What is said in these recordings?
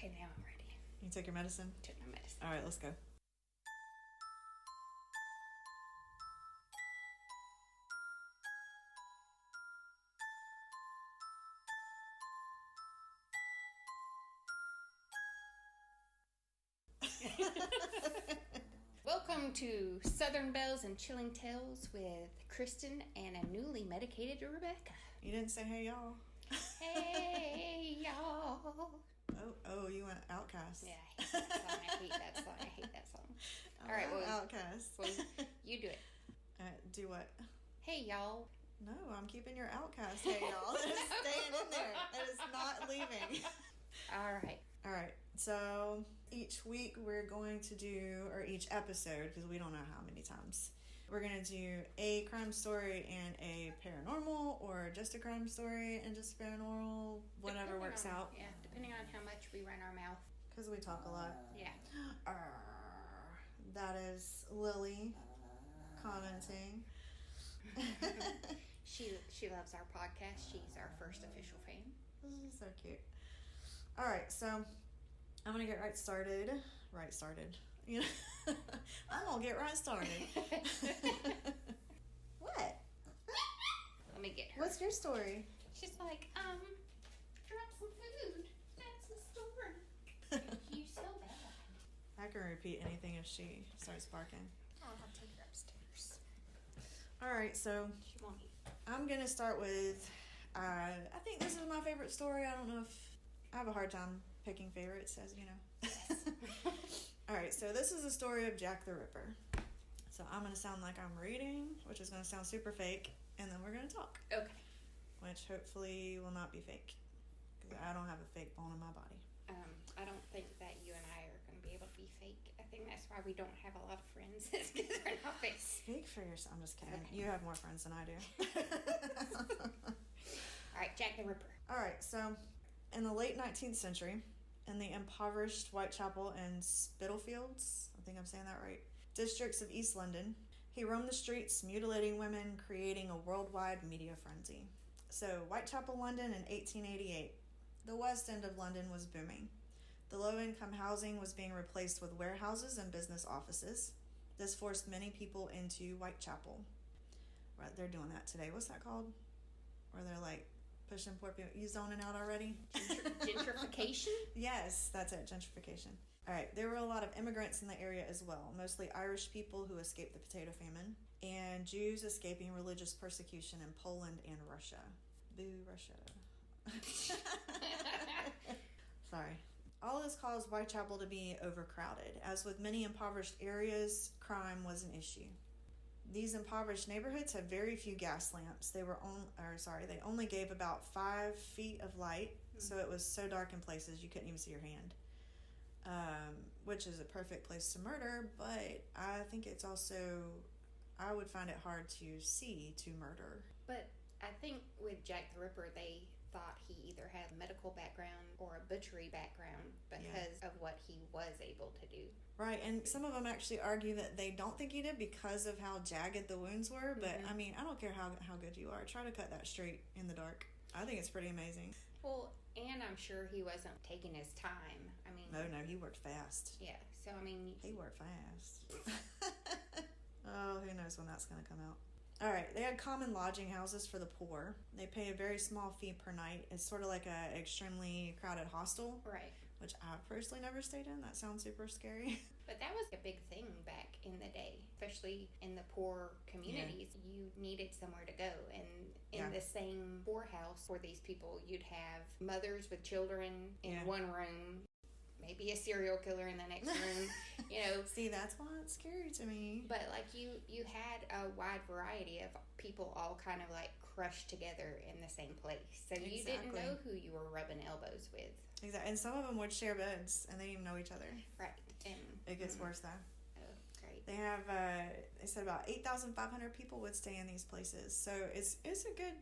Okay, now I'm ready. You take your medicine? Took my medicine. All right, let's go. Welcome to Southern Bells and Chilling Tales with Kristin and a newly medicated Rebecca. You didn't say hey, y'all. Hey, y'all. Oh, you went Outcast. Yeah, I hate that song. I hate that song. All right, well, Outcast. Well, you do it. Do what? Hey, y'all. No, I'm keeping your Outcast. Hey, y'all. That is staying in there. That is not leaving. All right. So each week we're going to do, or each episode, because we don't know how many times, we're going to do a crime story and a paranormal, or just a crime story and just paranormal, whatever works out. Yeah, depending on how much we run our mouth. Because we talk a lot. Yeah. That is Lily commenting. She loves our podcast. She's our first official fan. This is so cute. All right, so I'm gonna get right started. You know, I'm gonna get right started. What? Let me get her. What's your story? She's like, drop some food. That's the story. You so bad. I can repeat anything if she starts barking. I'll take her upstairs. All right, so She won't eat. I'm gonna start with. I think this is my favorite story. I don't know if I have a hard time picking favorites, as you know. Yes. All right, so this is the story of Jack the Ripper. So I'm going to sound like I'm reading, which is going to sound super fake, and then we're going to talk. Okay. Which hopefully will not be fake, because I don't have a fake bone in my body. I don't think that you and I are going to be able to be fake. I think that's why we don't have a lot of friends. It's because we're not fake. Speak for yourself. I'm just kidding. Okay. You have more friends than I do. All right, Jack the Ripper. All right, so in the late 19th century, in the impoverished Whitechapel and Spitalfields, I think I'm saying that right, districts of East London, he roamed the streets, mutilating women, creating a worldwide media frenzy. So, Whitechapel, London in 1888. The West End of London was booming. The low-income housing was being replaced with warehouses and business offices. This forced many people into Whitechapel. Right, they're doing that today. What's that called? Where they're like pushing poor people. You zoning out already? Gentrification? Yes, that's it, gentrification. All right, there were a lot of immigrants in the area as well, mostly Irish people who escaped the potato famine, and Jews escaping religious persecution in Poland and Russia. Boo, Russia. Sorry. All this caused Whitechapel to be overcrowded. As with many impoverished areas, crime was an issue. These impoverished neighborhoods had very few gas lamps. They only gave about 5 feet of light, so it was so dark in places you couldn't even see your hand. Which is a perfect place to murder, but I think it's also, I would find it hard to see to murder. But I think with Jack the Ripper, they thought he either had a medical background or a butchery background because of what he was able to do. Right, and some of them actually argue that they don't think he did because of how jagged the wounds were, but I mean, I don't care how good you are. Try to cut that straight in the dark. I think it's pretty amazing. Well, and I'm sure he wasn't taking his time. I mean... No, he worked fast. Yeah, so I mean... He worked fast. Oh, who knows when that's going to come out. All right, they had common lodging houses for the poor. They pay a very small fee per night. It's sort of like an extremely crowded hostel. Right. Which I've personally never stayed in. That sounds super scary. But that was a big thing back in the day, especially in the poor communities. Yeah. You needed somewhere to go. And in the same poorhouse for these people, you'd have mothers with children in one room, maybe a serial killer in the next room, you know. See, that's why it's scary to me. But like you had a wide variety of people all kind of like crushed together in the same place. So you didn't know who you were rubbing elbows with. Exactly. And some of them would share beds and they didn't even know each other. Right. And it gets worse though. Oh, great. They have, they said about 8,500 people would stay in these places. So it's a good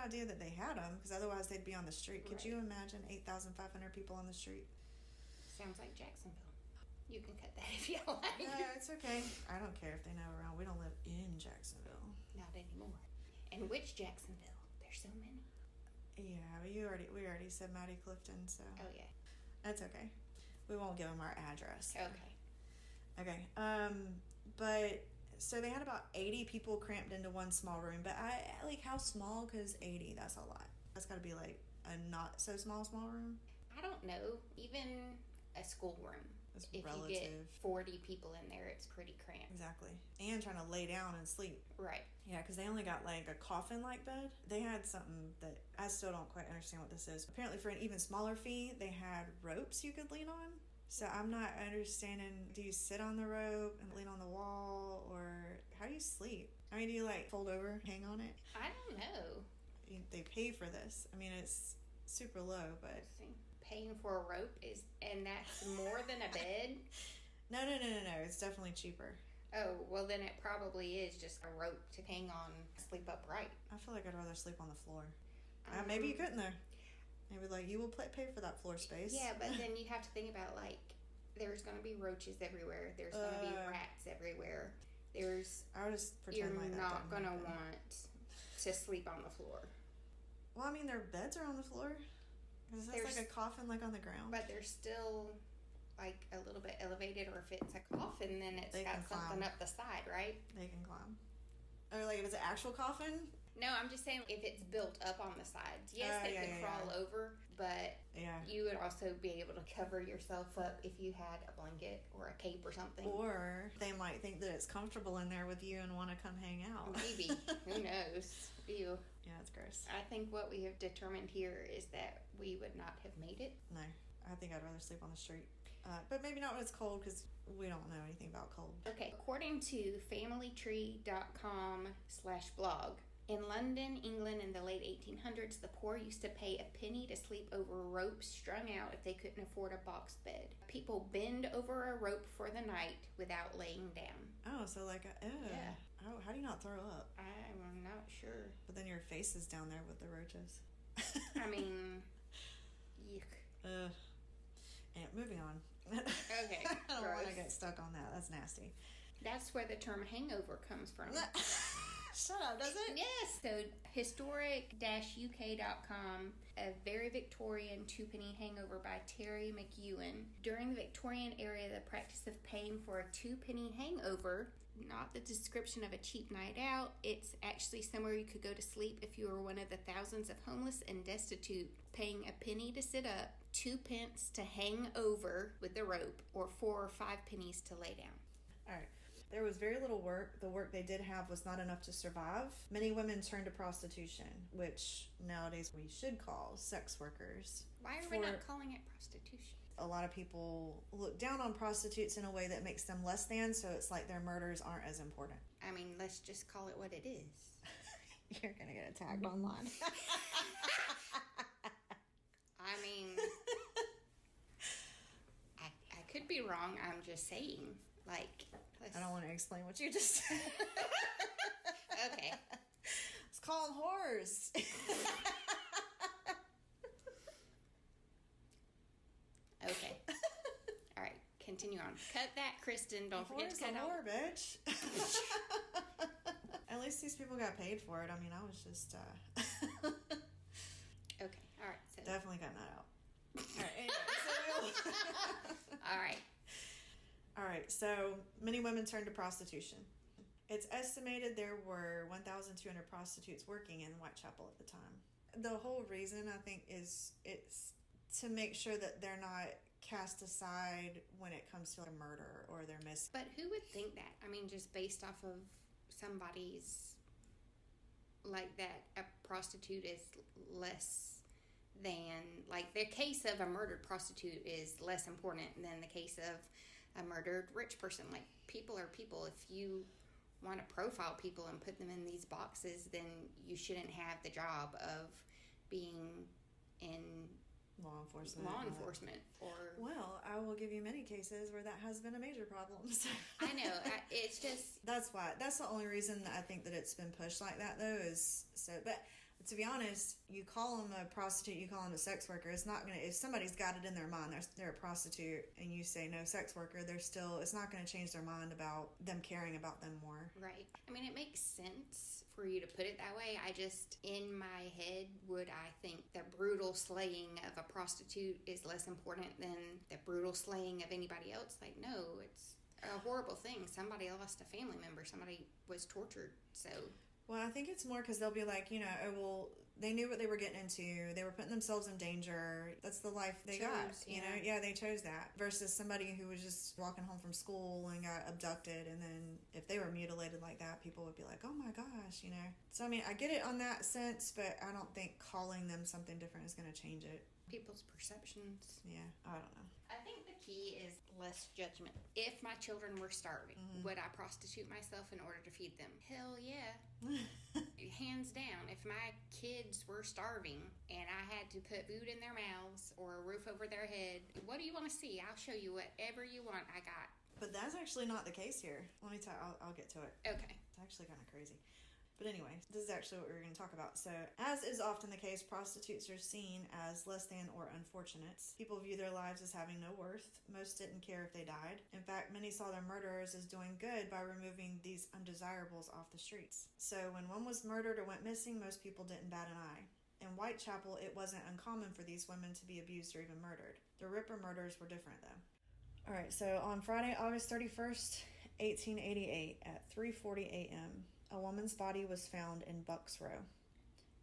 idea that they had them, because otherwise they'd be on the street. Could you imagine 8,500 people on the street? Sounds like Jacksonville. You can cut that if you like. No, it's okay. I don't care if they know around. We don't live in Jacksonville. Not anymore. And which Jacksonville? There's so many. Yeah, we already said Maddie Clifton, so. Oh, yeah. That's okay. We won't give them our address. Okay. But so they had about 80 people cramped into one small room. But how small? Because 80, that's a lot. That's got to be like a not so small room. I don't know. Even a schoolroom. If relative. you get 40 people in there, it's pretty cramped. Exactly. And trying to lay down and sleep. Right. Yeah, because they only got like a coffin-like bed. They had something that I still don't quite understand what this is. Apparently for an even smaller fee, they had ropes you could lean on. So I'm not understanding, do you sit on the rope and lean on the wall, or how do you sleep? I mean, do you like fold over, hang on it? I don't know. They pay for this. I mean, it's super low, but... Paying for a rope and that's more than a bed? No. It's definitely cheaper. Oh, well then it probably is just a rope to hang on, sleep upright. I feel like I'd rather sleep on the floor. Maybe you couldn't though. Maybe like you will pay for that floor space. Yeah, but then you have to think about like there's going to be roaches everywhere. There's going to be rats everywhere. I would just pretend you're like that not going to happen. want to sleep on the floor. Well, I mean their beds are on the floor. Because it's like a coffin like on the ground. But they're still like a little bit elevated, or if it's a coffin, then it's got something up the side, right? They can climb. Or like if it's an actual coffin? No, I'm just saying if it's built up on the sides. Yes, they can crawl over, but you would also be able to cover yourself up if you had a blanket or a cape or something. Or they might think that it's comfortable in there with you and want to come hang out. Maybe. Who knows? Ew. Yeah, it's gross. I think what we have determined here is that we would not have made it. No. I think I'd rather sleep on the street. But maybe not when it's cold, because we don't know anything about cold. Okay. According to familytree.com/blog, in London, England in the late 1800s, the poor used to pay a penny to sleep over ropes strung out if they couldn't afford a box bed. People bend over a rope for the night without laying down. Oh, so like yeah. Oh, how do you not throw up? I'm not sure. But then your face is down there with the roaches. I mean, yuck. And moving on. Okay. I don't want to get stuck on that. That's nasty. That's where the term hangover comes from. Shut up, does it? Yes. So historic-uk.com, a very Victorian two-penny hangover by Terry McEwen. During the Victorian era, the practice of paying for a two-penny hangover, not the description of a cheap night out, it's actually somewhere you could go to sleep if you were one of the thousands of homeless and destitute, paying a penny to sit up, 2 pence to hang over with the rope, or 4 or 5 pennies to lay down. All right. There was very little work. The work they did have was not enough to survive. Many women turned to prostitution, which nowadays we should call sex workers. Why are we not calling it prostitution? A lot of people look down on prostitutes in a way that makes them less than, so it's like their murders aren't as important. I mean, let's just call it what it is. You're going to get attacked online. I mean, I could be wrong. I'm just saying. Like, I don't want to explain what you just said. Okay. Let's call them whores. Okay. All right. Continue on. Cut that, Kristin. Don't forget to cut out. Whore, bitch. At least these people got paid for it. I mean, I was just... Okay. All right. So. Definitely cutting that out. All right. Anyway, All right. All right, so many women turned to prostitution. It's estimated there were 1,200 prostitutes working in Whitechapel at the time. The whole reason, I think, is it's to make sure that they're not cast aside when it comes to a murder or they're missing. But who would think that? I mean, just based off of somebody's, like that a prostitute is less than, like the case of a murdered prostitute is less important than the case of a murdered rich person. Like, people are people. If you want to profile people and put them in these boxes, then you shouldn't have the job of being in law enforcement. Or well, I will give you many cases where that has been a major problem. I know. It's just that's the only reason that I think that it's been pushed like that, though, is so. But to be honest, you call them a prostitute, you call them a sex worker, it's not going to, if somebody's got it in their mind, they're a prostitute, and you say no sex worker, it's not going to change their mind about them caring about them more. Right. I mean, it makes sense for you to put it that way. I just, in my head, would I think the brutal slaying of a prostitute is less important than the brutal slaying of anybody else? Like, no, it's a horrible thing. Somebody lost a family member. Somebody was tortured. So, well, I think it's more because they'll be like, you know, oh, well, they knew what they were getting into. They were putting themselves in danger. That's the life they got, you know? Yeah, they chose that. Versus somebody who was just walking home from school and got abducted, and then if they were mutilated like that, people would be like, oh my gosh, you know? So, I mean, I get it on that sense, but I don't think calling them something different is going to change it. People's perceptions. Yeah, I don't know. I think the key is less judgment. If my children were starving, would I prostitute myself in order to feed them? Hell yeah. Hands down. If my kids were starving and I had to put food in their mouths or a roof over their head, what do you want to see? I'll show you whatever you want. I got. But that's actually not the case here. Let me tell you, I'll get to it. Okay. It's actually kind of crazy. But anyway, this is actually what we were going to talk about. So, as is often the case, prostitutes are seen as less than or unfortunates. People view their lives as having no worth. Most didn't care if they died. In fact, many saw their murderers as doing good by removing these undesirables off the streets. So, when one was murdered or went missing, most people didn't bat an eye. In Whitechapel, it wasn't uncommon for these women to be abused or even murdered. The Ripper murders were different, though. All right, so on Friday, August 31st, 1888, at 3:40 a.m., a woman's body was found in Bucks Row.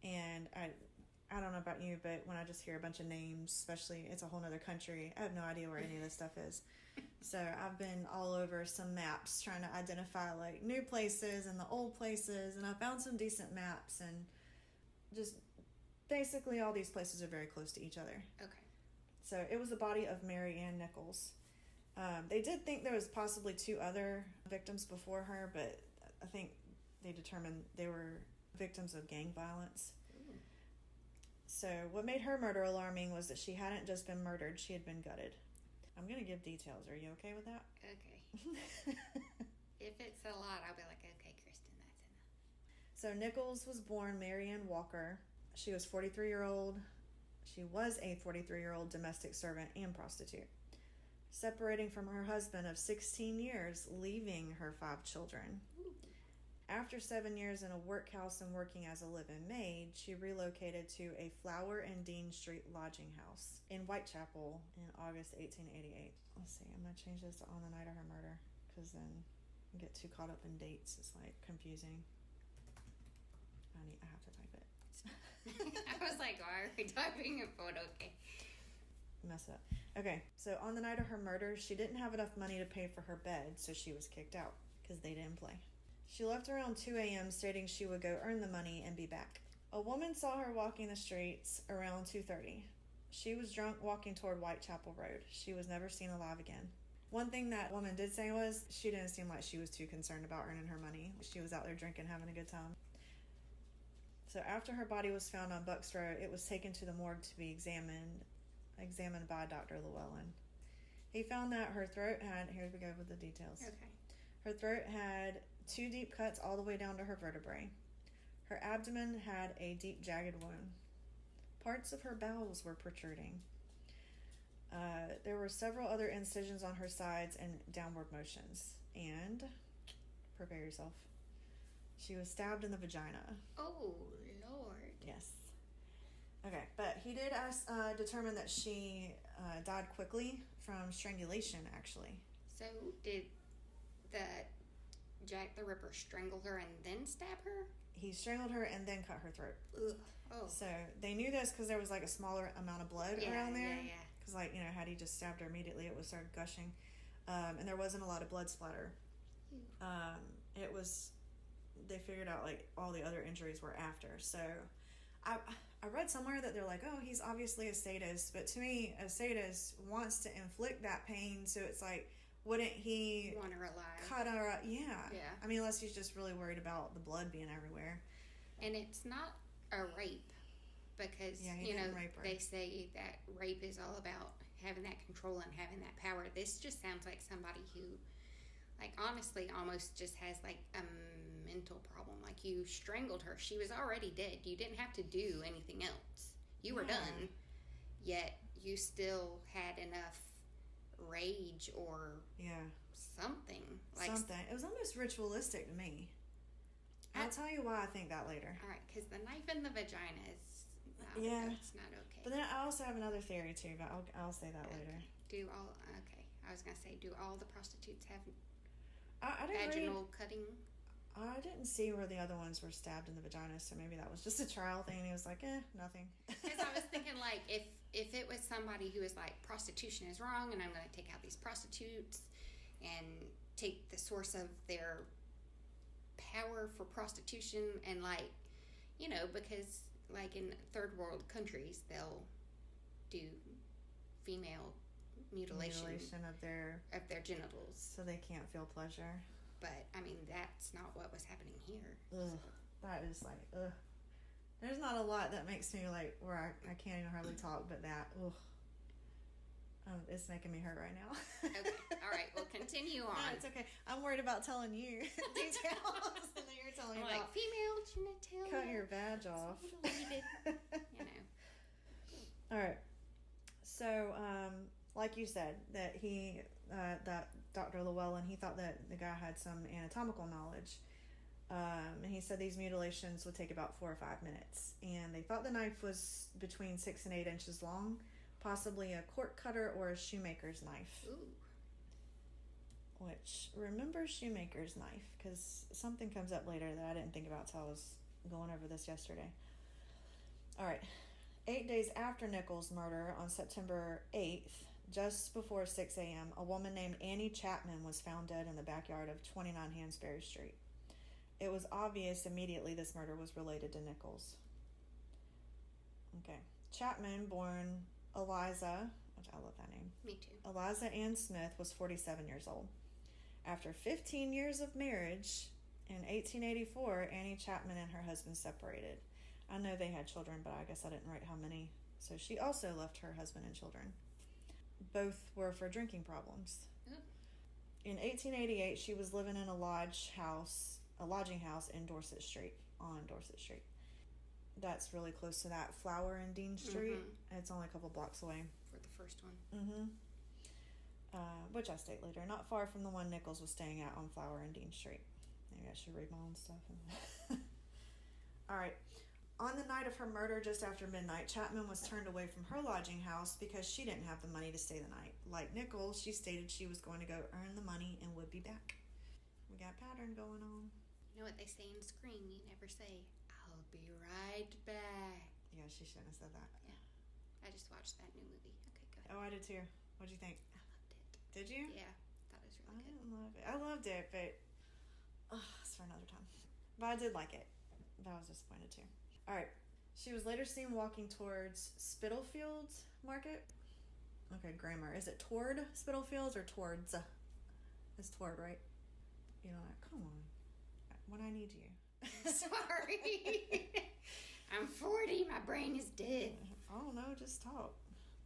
And I don't know about you, but when I just hear a bunch of names, especially it's a whole other country, I have no idea where any of this stuff is. So I've been all over some maps trying to identify like new places and the old places, and I found some decent maps, and just basically all these places are very close to each other. Okay. So it was the body of Mary Ann Nichols. They did think there was possibly 2 other victims before her, but I think they determined they were victims of gang violence. Ooh. So what made her murder alarming was that she hadn't just been murdered, she had been gutted. I'm going to give details. Are you okay with that? Okay. If it's a lot, I'll be like, okay, Kristin, that's enough. So Nichols was born Mary Ann Walker. She was 43-year-old. She was a 43-year-old domestic servant and prostitute, separating from her husband of 16 years, leaving her 5 children. Ooh. After 7 years in a workhouse and working as a live-in maid, she relocated to a Flower and Dean Street lodging house in Whitechapel in August 1888. Let's see, I'm going to change this to on the night of her murder, because then I get too caught up in dates. It's like confusing. I have to type it. I was like, why are we typing a photo? Okay. Mess up. Okay, so on the night of her murder, she didn't have enough money to pay for her bed, so she was kicked out because they didn't play. She left around 2 a.m. stating she would go earn the money and be back. A woman saw her walking the streets around 2:30. She was drunk walking toward Whitechapel Road. She was never seen alive again. One thing that woman did say was she didn't seem like she was too concerned about earning her money. She was out there drinking, having a good time. So after her body was found on Bucks Road, it was taken to the morgue to be examined by Dr. Llewellyn. He found that her throat had, here we go with the details. Okay. Her throat had 2 deep cuts all the way down to her vertebrae. Her abdomen had a deep jagged wound. Parts of her bowels were protruding. There were several other incisions on her sides and downward motions. And, prepare yourself, she was stabbed in the vagina. Oh, Lord. Yes. Okay, but he did determine that she died quickly from strangulation, actually. So did Jack the Ripper strangle her and then stab her? He strangled her and then cut her throat. Ugh. Oh. So they knew this because there was like a smaller amount of blood around there. Yeah. Because had he just stabbed her immediately, it would start gushing. And there wasn't a lot of blood splatter. It was, they figured out like all the other injuries were after. So I read somewhere that they're like, oh, he's obviously a sadist. But to me, a sadist wants to inflict that pain. So it's like, wouldn't he want her alive? Cut her up? Yeah. Yeah. I mean, unless he's just really worried about the blood being everywhere. And it's not a rape because, they say that rape is all about having that control and having that power. This just sounds like somebody who, like, honestly almost just has, like, a mental problem. Like, you strangled her. She was already dead. You didn't have to do anything else. You were done. Yet you still had enough rage or something. Like something. It was almost ritualistic to me. I'll tell you why I think that later. All right, because the knife in the vagina is it's not okay. But then I also have another theory too, but I'll say that later. I was gonna say, do all the prostitutes have I vaginal cutting? I didn't see where the other ones were stabbed in the vagina, so maybe that was just a trial thing. And he was like, nothing. Because I was thinking, like, if it was somebody who was like, prostitution is wrong, and I'm going to take out these prostitutes and take the source of their power for prostitution, and like, you know, because like in third world countries, they'll do female mutilation of their genitals, so they can't feel pleasure. But I mean, that's not what was happening here. Ugh, so. That is like, ugh. There's not a lot that makes me like where I can't even hardly talk, but that, ugh. It's making me hurt right now. Okay, all right, well, continue on. No, it's okay. I'm worried about telling you details, and then you're telling me like about female genitalia. Cut your vag off. You know. All right. So, like you said, that that Dr. Llewellyn, he thought that the guy had some anatomical knowledge. And he said these mutilations would take about 4 or 5 minutes. And they thought the knife was between 6 and 8 inches long, possibly a cork cutter or a shoemaker's knife. Ooh. Which, remember shoemaker's knife, because something comes up later that I didn't think about till I was going over this yesterday. All right. 8 days after Nichols' murder on September 8th, just before 6 a.m., a woman named Annie Chapman was found dead in the backyard of 29 Hansberry Street. It was obvious immediately this murder was related to Nichols. Okay. Chapman, born Eliza, which I love that name. Me too. Eliza Ann Smith was 47 years old. After 15 years of marriage, in 1884, Annie Chapman and her husband separated. I know they had children, but I guess I didn't write how many. So she also left her husband and children. Both were for drinking problems. Ooh. In 1888, she was living in a lodging house in Dorset Street, on Dorset Street. That's really close to that Flower and Dean Street. Mm-hmm. It's only a couple blocks away. For the first one. Mm-hmm. Which I state later. Not far from the one Nichols was staying at on Flower and Dean Street. Maybe I should read my own stuff. All right. On the night of her murder, just after midnight, Chapman was turned away from her lodging house because she didn't have the money to stay the night. Like Nichols, she stated she was going to go earn the money and would be back. We got pattern going on. You know what they say in Scream? You never say, "I'll be right back." Yeah, she shouldn't have said that. Yeah. I just watched that new movie. Okay, go ahead. Oh, I did too. What'd you think? I loved it. Did you? Yeah. Thought it was really good. I didn't love it. I loved it, but it's for another time. But I did like it. But I was disappointed too. All right. She was later seen walking towards Spitalfields Market. Okay, grammar. Is it toward Spitalfields or towards? It's toward, right? You know, come on. When I need you. Sorry. I'm 40. My brain is dead. I don't know. Just talk.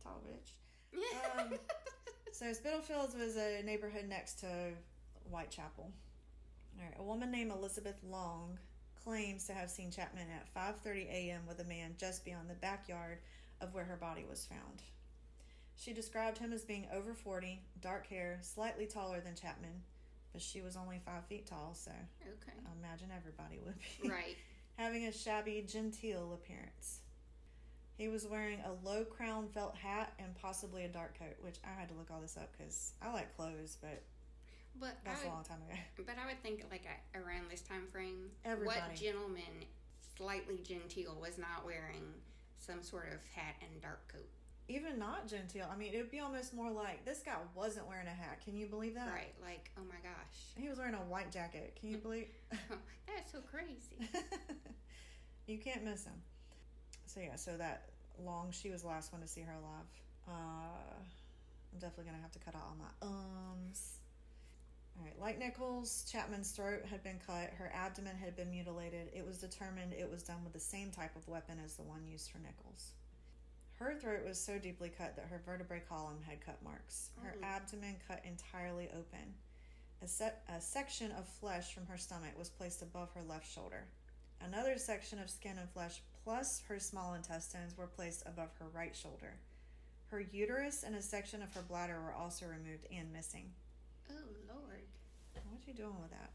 Talk, bitch. So Spitalfields was a neighborhood next to Whitechapel. All right. A woman named Elizabeth Long claims to have seen Chapman at 5:30 a.m. with a man just beyond the backyard of where her body was found. She described him as being over 40, dark hair, slightly taller than Chapman, but she was only 5 feet tall, so okay. I imagine everybody would be. Right. Having a shabby, genteel appearance. He was wearing a low crown felt hat and possibly a dark coat, which I had to look all this up because I like clothes, but that's a long time ago. But I would think like around this time frame, everybody. What gentleman, slightly genteel, was not wearing some sort of hat and dark coat? Even not genteel. I mean, it would be almost more like this guy wasn't wearing a hat. Can you believe that? Right. Like, oh my gosh. He was wearing a white jacket. Can you believe? That's so crazy. You can't miss him. So yeah, so that Long, she was the last one to see her alive. I'm definitely going to have to cut out all my ums. All right, like Nichols, Chapman's throat had been cut. Her abdomen had been mutilated. It was determined it was done with the same type of weapon as the one used for Nichols. Her throat was so deeply cut that her vertebrae column had cut marks. Her abdomen cut entirely open. A section of flesh from her stomach was placed above her left shoulder. Another section of skin and flesh plus her small intestines were placed above her right shoulder. Her uterus and a section of her bladder were also removed and missing. Oh, Lord. What you doing with that?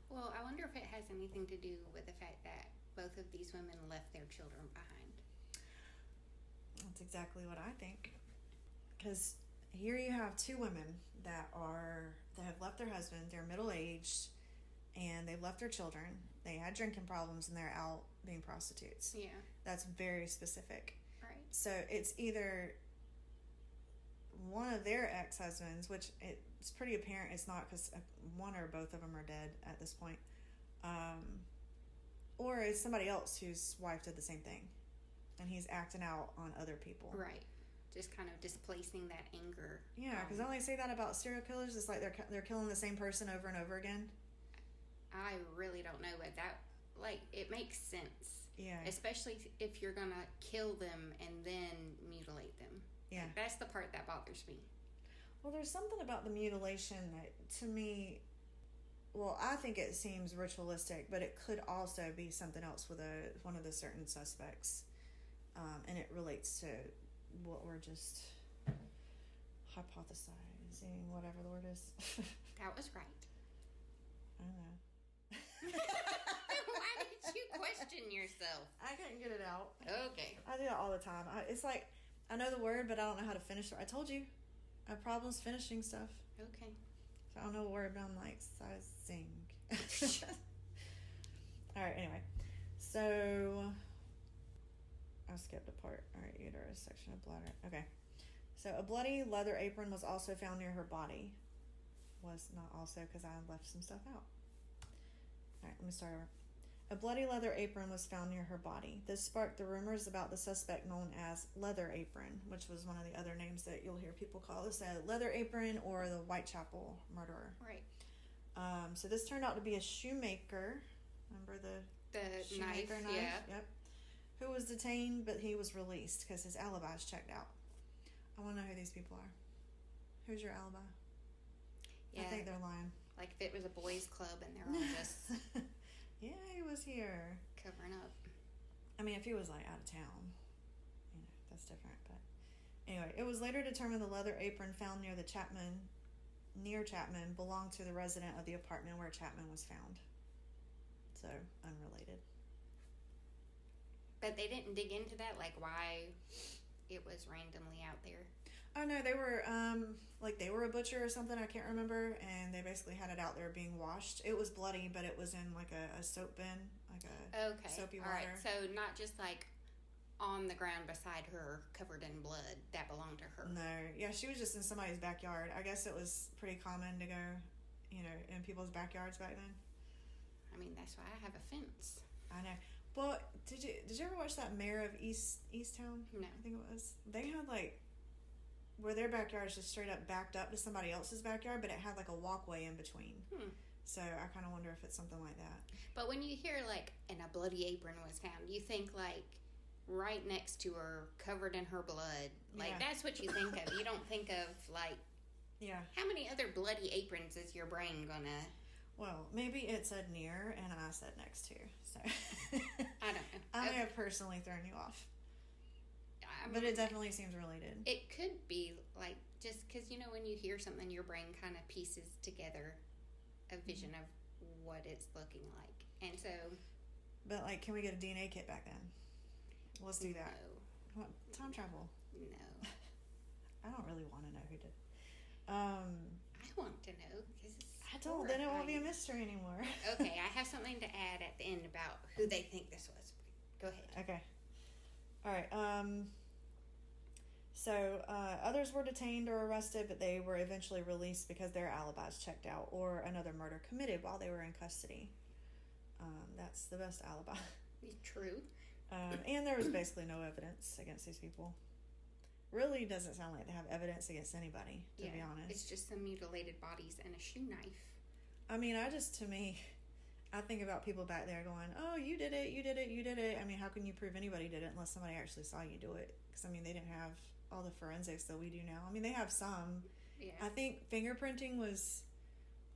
Well, I wonder if it has anything to do with the fact that both of these women left their children behind. That's exactly what I think. Because here you have two women that have left their husband. They're middle-aged, and they've left their children. They had drinking problems, and they're out being prostitutes. Yeah. That's very specific. Right. So it's either one of their ex-husbands, which it's pretty apparent it's not, because one or both of them are dead at this point, or it's somebody else whose wife did the same thing, and he's acting out on other people. Right. Just kind of displacing that anger. Yeah, because don't they say that about serial killers? It's like they're killing the same person over and over again. I really don't know, but that, like, it makes sense. Yeah. Especially if you're gonna kill them and then mutilate them. Yeah. Like, that's the part that bothers me. Well, there's something about the mutilation that, to me, well, I think it seems ritualistic, but it could also be something else with one of the certain suspects, and it relates to what we're just hypothesizing, whatever the word is. That was right. I don't know. Why did you question yourself? I couldn't get it out. Okay. I do that all the time. It's like, I know the word, but I don't know how to finish it. I told you, I have problems finishing stuff. Okay. So I don't know the word, but I'm like, sizing. Alright, anyway. So, I skipped a part. Alright, uterus, section of bladder. Okay. So, a bloody leather apron was also found near her body. Was not also, because I left some stuff out. Alright, let me start over. A bloody leather apron was found near her body. This sparked the rumors about the suspect known as Leather Apron, which was one of the other names that you'll hear people call this, Leather Apron or the Whitechapel murderer. Right. So this turned out to be a shoemaker. Remember the shoemaker knife? Yeah. Yep. Who was detained, but he was released because his alibi's checked out. I want to know who these people are. Who's your alibi? Yeah. I think they're lying. Like if it was a boys' club and they're all just yeah, he was here covering up. I mean, if he was like out of town, you know, that's different. But anyway, it was later determined the leather apron found near Chapman belonged to the resident of the apartment where Chapman was found. So unrelated. But they didn't dig into that, like why it was randomly out there. Oh no, they were they were a butcher or something, I can't remember, and they basically had it out there being washed. It was bloody, but it was in like a soap bin, like a soapy water. Alright, so not just like on the ground beside her covered in blood that belonged to her. No, yeah, she was just in somebody's backyard. I guess it was pretty common to go, you know, in people's backyards back then. I mean, that's why I have a fence. I know. Well, did you ever watch that Mayor of Easttown? No. I think it was. They had like where their backyard is just straight up backed up to somebody else's backyard, but it had like a walkway in between. So I kind of wonder if it's something like that. But when you hear like, and a bloody apron was found, you think like right next to her, covered in her blood. Like that's what you think of. You don't think of like, how many other bloody aprons is your brain gonna? Well, maybe it said near, and I said next to. So I don't know. I may have personally thrown you off. But it definitely seems related. It could be, like, just because, you know, when you hear something, your brain kind of pieces together a vision of what it's looking like. And so... But, like, can we get a DNA kit back then? Let's do that. No. Come on, time travel. No. I don't really want to know who did. I want to know, because it's I don't. Then it won't be a mystery anymore. Okay, I have something to add at the end about who they think this was. Go ahead. Okay. All right. So others were detained or arrested, but they were eventually released because their alibis checked out or another murder committed while they were in custody. That's the best alibi. True. And there was basically no evidence against these people. Really doesn't sound like they have evidence against anybody, to be honest. It's just some mutilated bodies and a shoe knife. I mean, I think about people back there going, oh, you did it, you did it, you did it. I mean, how can you prove anybody did it unless somebody actually saw you do it? Because, I mean, they didn't have all the forensics that we do now. I mean, they have some. Yeah. I think fingerprinting was,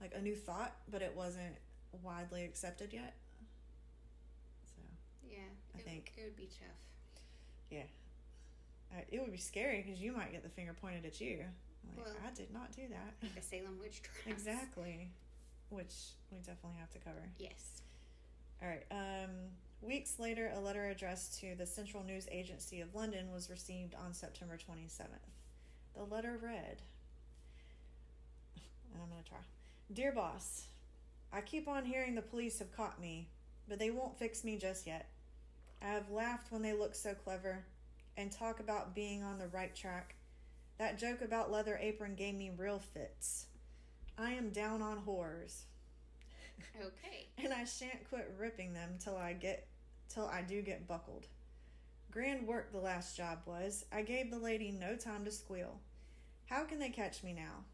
like, a new thought, but it wasn't widely accepted yet. So, yeah. I think it would be tough. Yeah. It would be scary because you might get the finger pointed at you. Like, well, I did not do that. The Salem witch trials. Exactly. which we definitely have to cover. Yes. All right. Weeks later, a letter addressed to the Central News Agency of London was received on September 27th. The letter read, and I'm going to try. Dear boss, I keep on hearing the police have caught me, but they won't fix me just yet. I have laughed when they look so clever and talk about being on the right track. That joke about leather apron gave me real fits. I am down on whores. Okay. And I shan't quit ripping them till I do get buckled. Grand work the last job was. I gave the lady no time to squeal. How can they catch me now?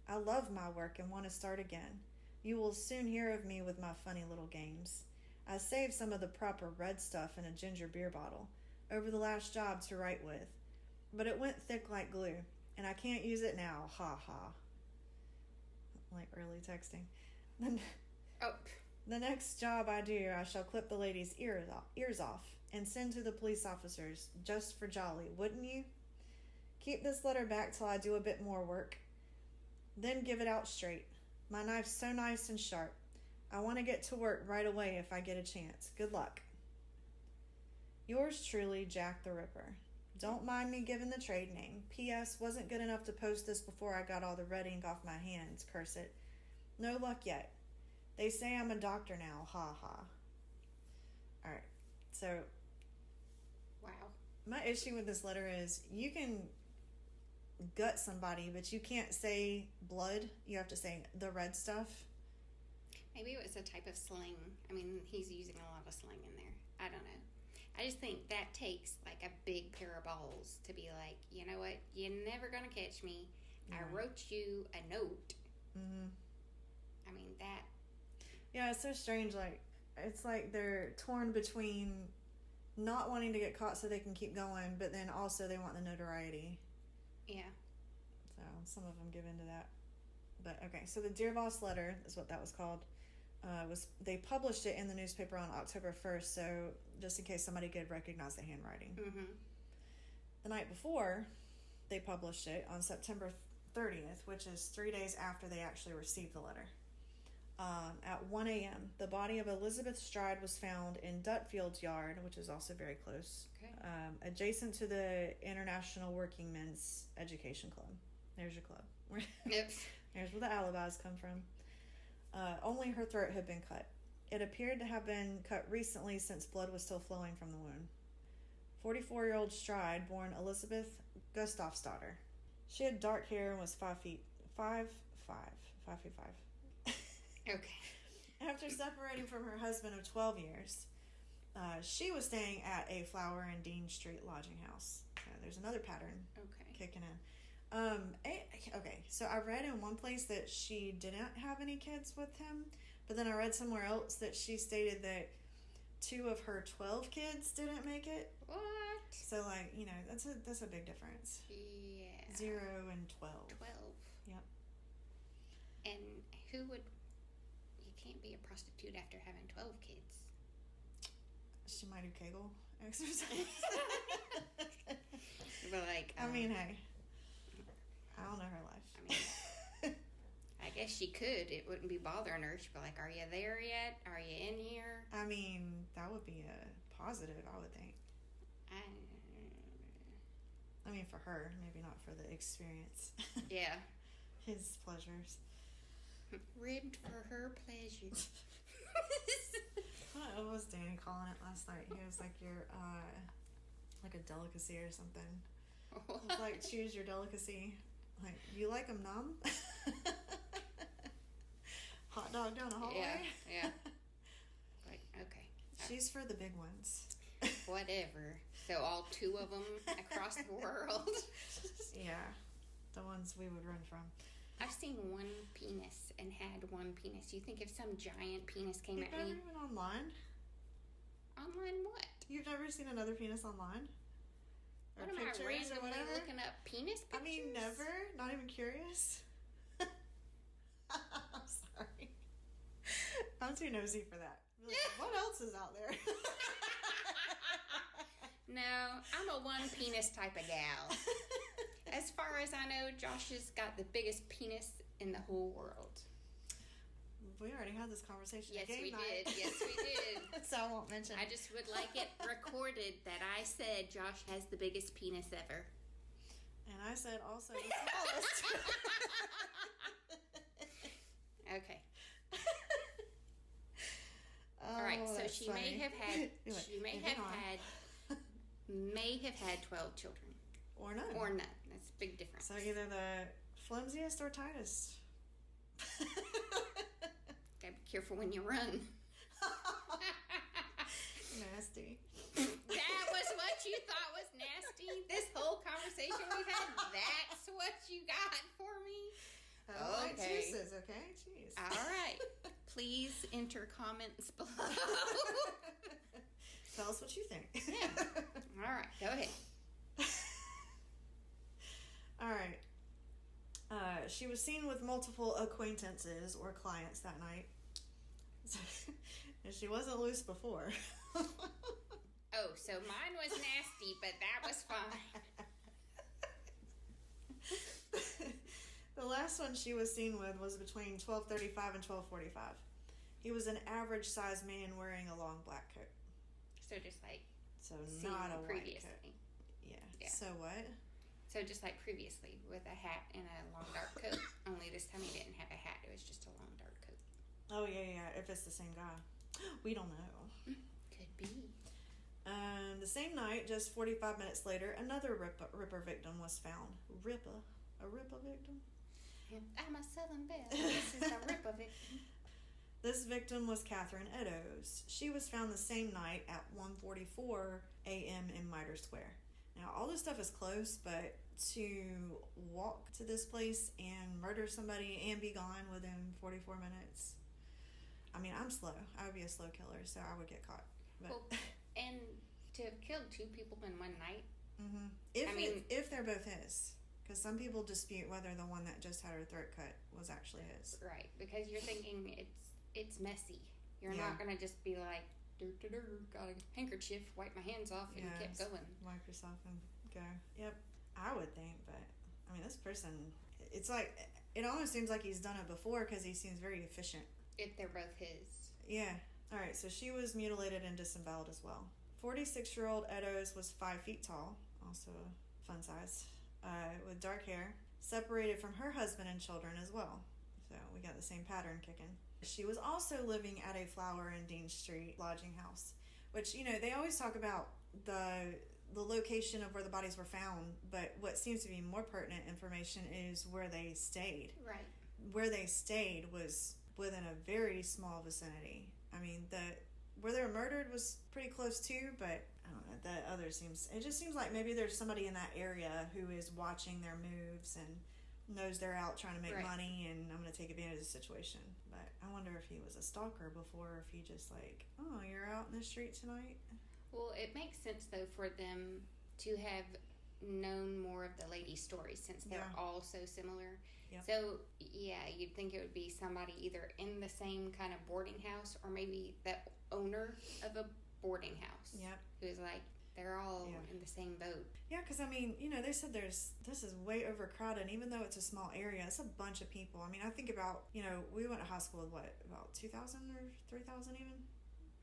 I love my work and want to start again. You will soon hear of me with my funny little games. I saved some of the proper red stuff in a ginger beer bottle over the last job to write with, but it went thick like glue, and I can't use it now. Ha ha. Like early texting. The next job I do, I shall clip the lady's ears off and send to the police officers, just for jolly, wouldn't you? Keep this letter back till I do a bit more work. Then give it out straight. My knife's so nice and sharp. I want to get to work right away if I get a chance. Good luck. Yours truly, Jack the Ripper. Don't mind me giving the trade name. P.S. Wasn't good enough to post this before I got all the red ink off my hands. Curse it. No luck yet. They say I'm a doctor now. Ha ha. Alright. So. Wow. My issue with this letter is you can gut somebody, but you can't say blood. You have to say the red stuff. Maybe it was a type of slang. I mean, he's using a lot of slang in there. I don't know. I just think that takes like a big pair of balls to be like, you know what? You're never going to catch me. Yeah. I wrote you a note. Mm-hmm. I mean, that. Yeah, it's so strange. Like, it's like they're torn between not wanting to get caught so they can keep going, but then also they want the notoriety. Yeah. So some of them give into that. But okay, so the Dear Boss letter is what that was called. They published it in the newspaper on October 1st, so just in case somebody could recognize the handwriting. Mm-hmm. The night before, they published it on September 30th, which is 3 days after they actually received the letter. At 1 a.m., the body of Elizabeth Stride was found in Dutfield's yard, which is also very close, adjacent to the International Working Men's Education Club. There's your club. Yep. There's where the alibis come from. Only her throat had been cut. It appeared to have been cut recently since blood was still flowing from the wound. 44-year-old Stride, born Elizabeth Gustafsdotter. She had dark hair and was 5 feet 5. Okay. After separating from her husband of 12 years, she was staying at a Flower and Dean Street lodging house. There's another pattern kicking in. Okay, so I read in one place that she didn't have any kids with him, but then I read somewhere else that she stated that 2 of her 12 kids didn't make it. What? So, like, you know, that's a big difference. Yeah. 0 and 12. 12. Yep. And who would... You can't be a prostitute after having 12 kids. She might do Kegel exercise. But, like... I mean, hey. I don't know her life. I mean, I guess she could. It wouldn't be bothering her. She'd be like, are you there yet? Are you in here? I mean, that would be a positive, I would think. I mean, for her, maybe not for the experience. Yeah. His pleasures. Ribbed for her pleasures. What was Danny calling it last night? He was like, you're, like a delicacy or something. It was like, choose your delicacy. Like, you like them numb? Hot dog down the hallway? Yeah. Like, okay. She's for the big ones. Whatever. So all 2 of them across the world? Yeah. The ones we would run from. I've seen one penis and had one penis. You think if some giant penis came at me... You've never even online? Online what? You've never seen another penis online? What am I randomly looking up penis pictures? I mean, never? Not even curious? I'm sorry. I'm too nosy for that. Like, what else is out there? No, I'm a one penis type of gal. As far as I know, Josh has got the biggest penis in the whole world. We already had this conversation. Yes, game we night. did. Yes, we did. So I won't mention. I just would like it recorded that I said Josh has the biggest penis ever. And I said also the smallest. Okay. All right. So she funny. may have had. Anyway, She may have had 12 children. Or none. Or none. That's a big difference. So either the flimsiest or tightest. Gotta be careful when you run. Nasty. That was what you thought was nasty? This whole conversation we've had, that's what you got for me? Like juices, okay? Jeez. All right. Please enter comments below. Tell us what you think. Yeah. All right. Go ahead. All right. She was seen with multiple acquaintances or clients that night. And she wasn't loose before. Oh, so mine was nasty, but that was fine. The last one she was seen with was between 12:35 and 12:45. He was an average sized man wearing a long black coat. So just like not a white previously. coat. Yeah. So what? So just like previously with a hat and a long dark coat. Only this time he didn't have a hat. It was just a long dark coat. Oh, yeah. If it's the same guy. We don't know. Could be. The same night, just 45 minutes later, another Ripper victim was found. A Ripper victim? I'm a Southern Belle. This is a Ripper victim. This victim was Catherine Eddowes. She was found the same night at 1:44 a.m. in Mitre Square. Now, all this stuff is close, but to walk to this place and murder somebody and be gone within 44 minutes, I mean, I'm slow. I would be a slow killer, so I would get caught. But well, and to have killed 2 people in one night. Mm-hmm. If they're both his. Because some people dispute whether the one that just had her throat cut was actually his. Right, because you're thinking it's messy. You're not going to just be like, got a handkerchief, wipe my hands off, and kept going. Wipe yourself and go. Yep, I would think, but I mean, this person, it's like, it almost seems like he's done it before because he seems very efficient. If they're both his. Yeah. All right, so she was mutilated and disemboweled as well. 46-year-old Eddowes was 5 feet tall, also a fun size, with dark hair, separated from her husband and children as well. So we got the same pattern kicking. She was also living at a Flower and Dean Street lodging house, which, you know, they always talk about the location of where the bodies were found, but what seems to be more pertinent information is where they stayed. Right. Where they stayed was within a very small vicinity. I mean, where they were murdered was pretty close too, but I don't know, the other it just seems like maybe there's somebody in that area who is watching their moves and knows they're out trying to make money and I'm going to take advantage of the situation. But I wonder if he was a stalker before, or if he just like, oh, you're out in the street tonight? Well, it makes sense though for them to have known more of the lady's stories since they're all so similar. Yep. So, yeah, you'd think it would be somebody either in the same kind of boarding house or maybe the owner of a boarding house. Yep. Who's like, they're all in the same boat. Yeah, because, I mean, you know, they said this is way overcrowded. Even though it's a small area, it's a bunch of people. I mean, I think about, you know, we went to high school with what, about 2,000 or 3,000 even?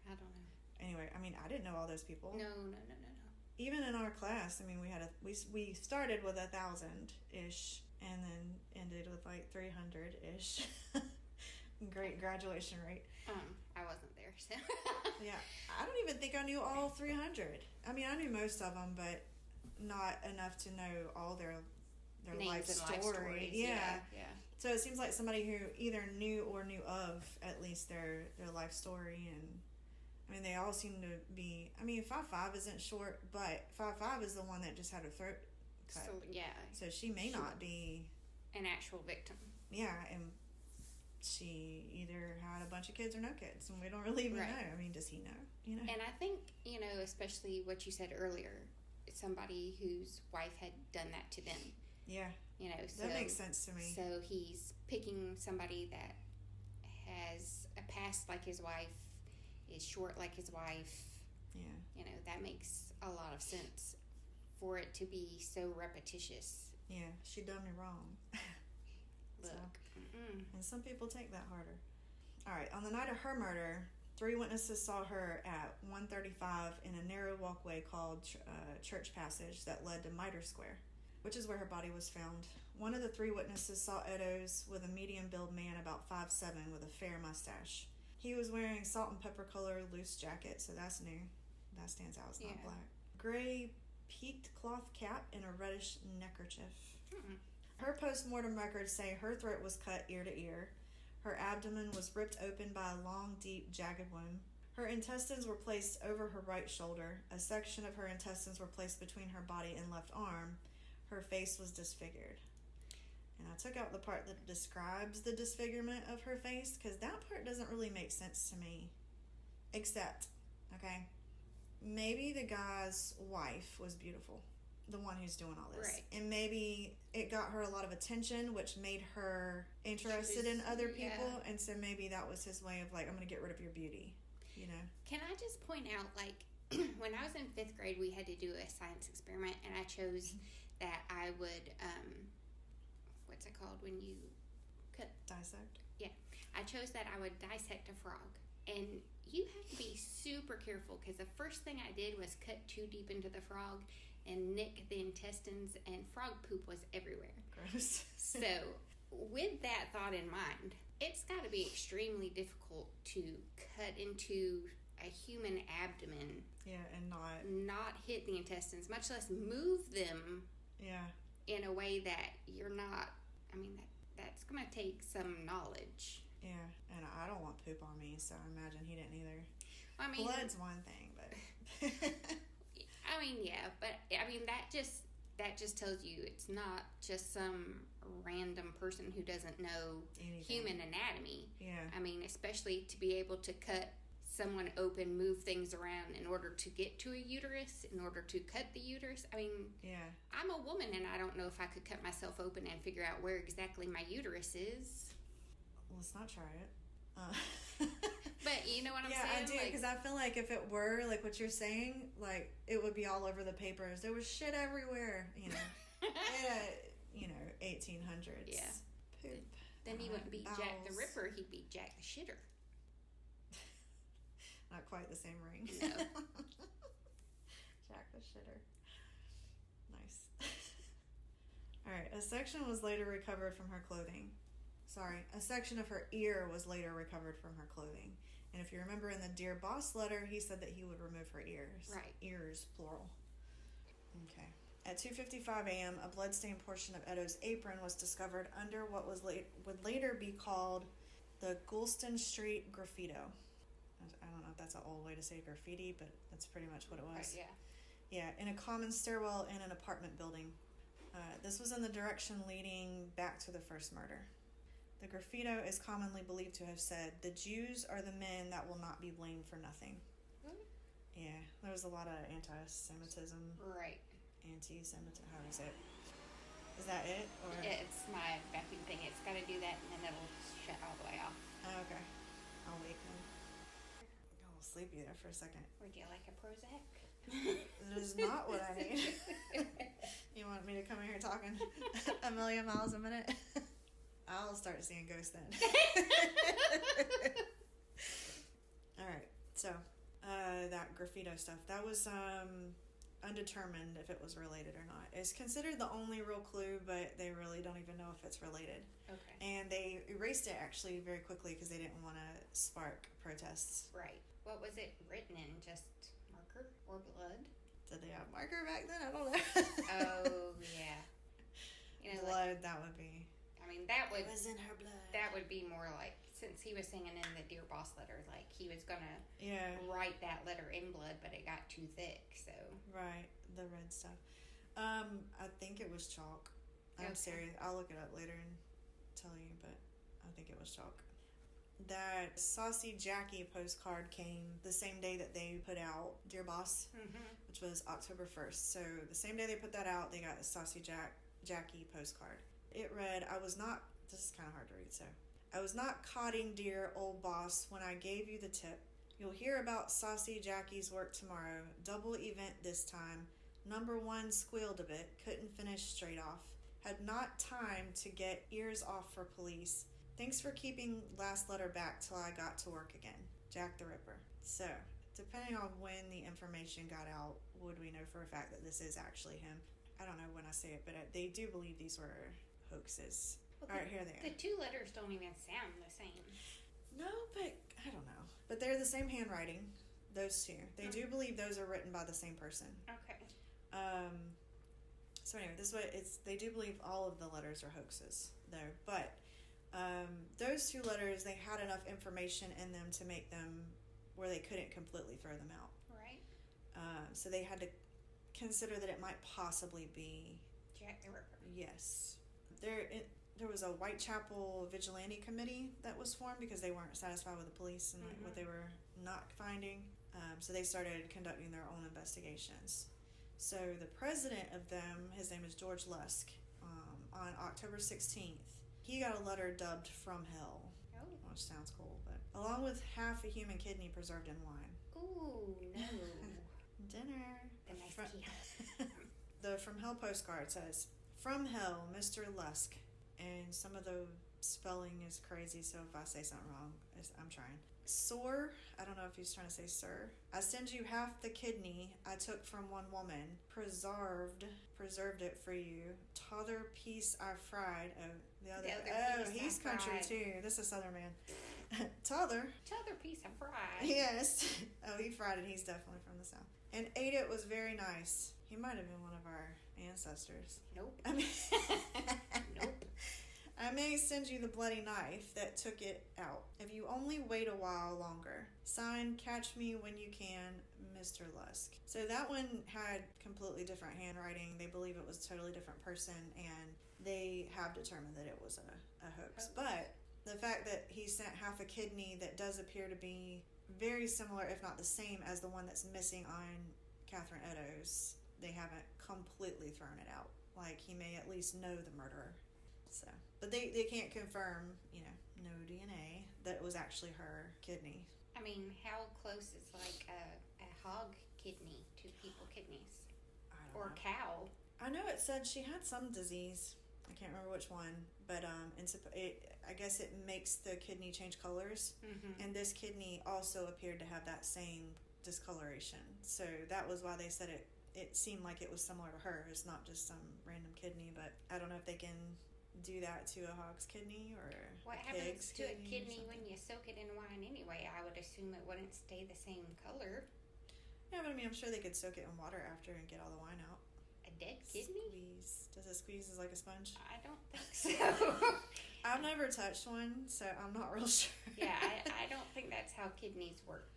I don't know. Anyway, I mean, I didn't know all those people. No. Even in our class, I mean, we started with 1,000-ish and then ended with like 300-ish. Great graduation rate. I wasn't there, so. Yeah, I don't even think I knew all 300. I mean, I knew most of them, but not enough to know all their life story. Yeah. So it seems like somebody who either knew or knew of at least their life story. And I mean, they all seem to be, I mean, 5'5" isn't short, but 5'5" is the one that just had her throat cut. So she may not be an actual victim. Yeah, and she either had a bunch of kids or no kids, and we don't really even know. I mean, does he know? You know. And I think, you know, especially what you said earlier, somebody whose wife had done that to them. Yeah. You know, so that makes sense to me. So he's picking somebody that has a past like his wife, is short like his wife. Yeah. You know, that makes a lot of sense for it to be so repetitious. Yeah, she done me wrong. Look. So, and some people take that harder. All right, on the night of her murder, 3 witnesses saw her at 1:35 in a narrow walkway called Church Passage that led to Mitre Square, which is where her body was found. One of the 3 witnesses saw Eddowes with a medium-build man about 5'7" with a fair mustache. He was wearing salt and pepper color loose jacket, so that's new. That stands out. It's not black. Gray peaked cloth cap and a reddish neckerchief. Her post-mortem records say her throat was cut ear to ear. Her abdomen was ripped open by a long, deep, jagged wound. Her intestines were placed over her right shoulder. A section of her intestines were placed between her body and left arm. Her face was disfigured. And I took out the part that describes the disfigurement of her face, because that part doesn't really make sense to me. Except, okay, maybe the guy's wife was beautiful, the one who's doing all this. Right. And maybe it got her a lot of attention, which made her interested in other people. Yeah. And so maybe that was his way of like, I'm going to get rid of your beauty, you know? Can I just point out, like, when I was in 5th grade, we had to do a science experiment, and I chose that I would, what's it called when you cut? Dissect? Yeah. I chose that I would dissect a frog. And you have to be super careful, because the first thing I did was cut too deep into the frog and nick the intestines, and frog poop was everywhere. Gross. So, with that thought in mind, it's got to be extremely difficult to cut into a human abdomen. Yeah, and not hit the intestines, much less move them. Yeah. In a way that you're not. I mean, that's going to take some knowledge. Yeah, and I don't want poop on me, so I imagine he didn't either. I mean, blood's one thing, but I mean, yeah, but I mean that just tells you it's not just some random person who doesn't know anything. Human anatomy. Yeah. I mean, especially to be able to cut someone open, move things around in order to get to a uterus, in order to cut the uterus. I mean, yeah. I'm a woman, and I don't know if I could cut myself open and figure out where exactly my uterus is. Let's not try it. But you know what I'm saying? Yeah, I do, because I feel like if it were like what you're saying, like it would be all over the papers. There was shit everywhere, you know. 1800s. Yeah. Poop. Then he wouldn't be Jack the Ripper. He'd be Jack the Shitter. Not quite the same ring. No. Jack the Shitter. Nice. All right. A section was later recovered from her clothing. A section of her ear was later recovered from her clothing. And if you remember in the Dear Boss letter, he said that he would remove her ears. Right. Ears, plural. Okay. At 2:55 a.m., a bloodstained portion of Eddowes' apron was discovered under what would later be called the Goulston Street Graffito. I don't know if that's an old way to say graffiti, but that's pretty much what it was. Right, yeah. Yeah, in a common stairwell in an apartment building. This was in the direction leading back to the first murder. The graffito is commonly believed to have said, "The Jews are the men that will not be blamed for nothing." Mm-hmm. Yeah, there was a lot of anti-Semitism. Right. Anti-Semitism, how is it? Is that it? Or? Yeah, it's my vacuum thing. It's got to do that, and then it'll shut all the way off. Oh, okay. I'll wait then. I'll sleep you there for a second. Would you like a Prozac? That is not what I need. You want me to come in here talking a million miles a minute? I'll start seeing ghosts then. Alright, so that graffito stuff, that was undetermined if it was related or not. It's considered the only real clue, but they really don't even know if it's related. Okay. And they erased it actually very quickly because they didn't want to spark protests. Right. What was it written in? Just marker or blood? Did they have marker back then? I don't know. Oh, yeah. Blood, that would be... I mean, that would... It was in her blood. That would be more like, since he was singing in the Dear Boss letter, like, he was going to write that letter in blood, but it got too thick, so... Right, the red stuff. I think it was chalk. I'm serious. I'll look it up later and tell you, but I think it was chalk. That Saucy Jackie postcard came the same day that they put out Dear Boss, which was October 1st. So the same day they put that out, they got a Saucy Jackie postcard. It read, this is kind of hard to read, so. "I was not codding dear old boss when I gave you the tip. You'll hear about Saucy Jackie's work tomorrow. Double event this time. Number 1 squealed a bit, couldn't finish straight off. Had not time to get ears off for police. Thanks for keeping last letter back till I got to work again. Jack the Ripper. So, depending on when the information got out, would we know for a fact that this is actually him? I don't know when I say it, but they do believe these were hoaxes. Well, all right, here they are. The two letters don't even sound the same. No, but I don't know. But they're the same handwriting, those two. They do believe those are written by the same person. Okay. So anyway, this way they do believe all of the letters are hoaxes, though. But those two letters, they had enough information in them to make them where they couldn't completely throw them out. Right. So they had to consider that it might possibly be Jack the Ripper. Yes. There was a Whitechapel vigilante committee that was formed because they weren't satisfied with the police and what they were not finding. So they started conducting their own investigations. So the president of them, his name is George Lusk, on October 16th, he got a letter dubbed From Hell. Oh. Which sounds cool, but along with half a human kidney preserved in wine. Ooh, no. Dinner. The nice key. The From Hell postcard says, "From Hell, Mr. Lusk." And some of the spelling is crazy, so if I say something wrong, I'm trying. Sore, I don't know if he's trying to say sir. I send you half the kidney I took from one woman. Preserved it for you. T'other piece I fried. He's country too. This is a Southern man. T'other piece I fried. Yes. He fried it. He's definitely from the South. And ate it was very nice. He might have been one of our ancestors. Nope. Nope. I may send you the bloody knife that took it out, if you only wait a while longer. Signed, Catch Me When You Can, Mr. Lusk. So that one had completely different handwriting. They believe it was a totally different person, and they have determined that it was a hoax. But the fact that he sent half a kidney that does appear to be very similar, if not the same, as the one that's missing on Catherine Eddowes, they haven't completely thrown it out. Like, he may at least know the murderer. So, but they can't confirm, no DNA, that it was actually her kidney. I mean, how close is like a hog kidney to people kidneys? I don't know. Cow? I know it said she had some disease. I can't remember which one, but I guess it makes the kidney change colors, and this kidney also appeared to have that same discoloration. So that was why they said it seemed like it was similar to her. It's not just some random kidney, but I don't know if they can do that to a hog's kidney or what happens to a kidney when you soak it in wine anyway? I would assume it wouldn't stay the same color. Yeah, but I mean, I'm sure they could soak it in water after and get all the wine out. A dead kidney? Squeeze. Does it squeeze as like a sponge? I don't think so. I've never touched one, so I'm not real sure. Yeah, I don't think that's how kidneys work.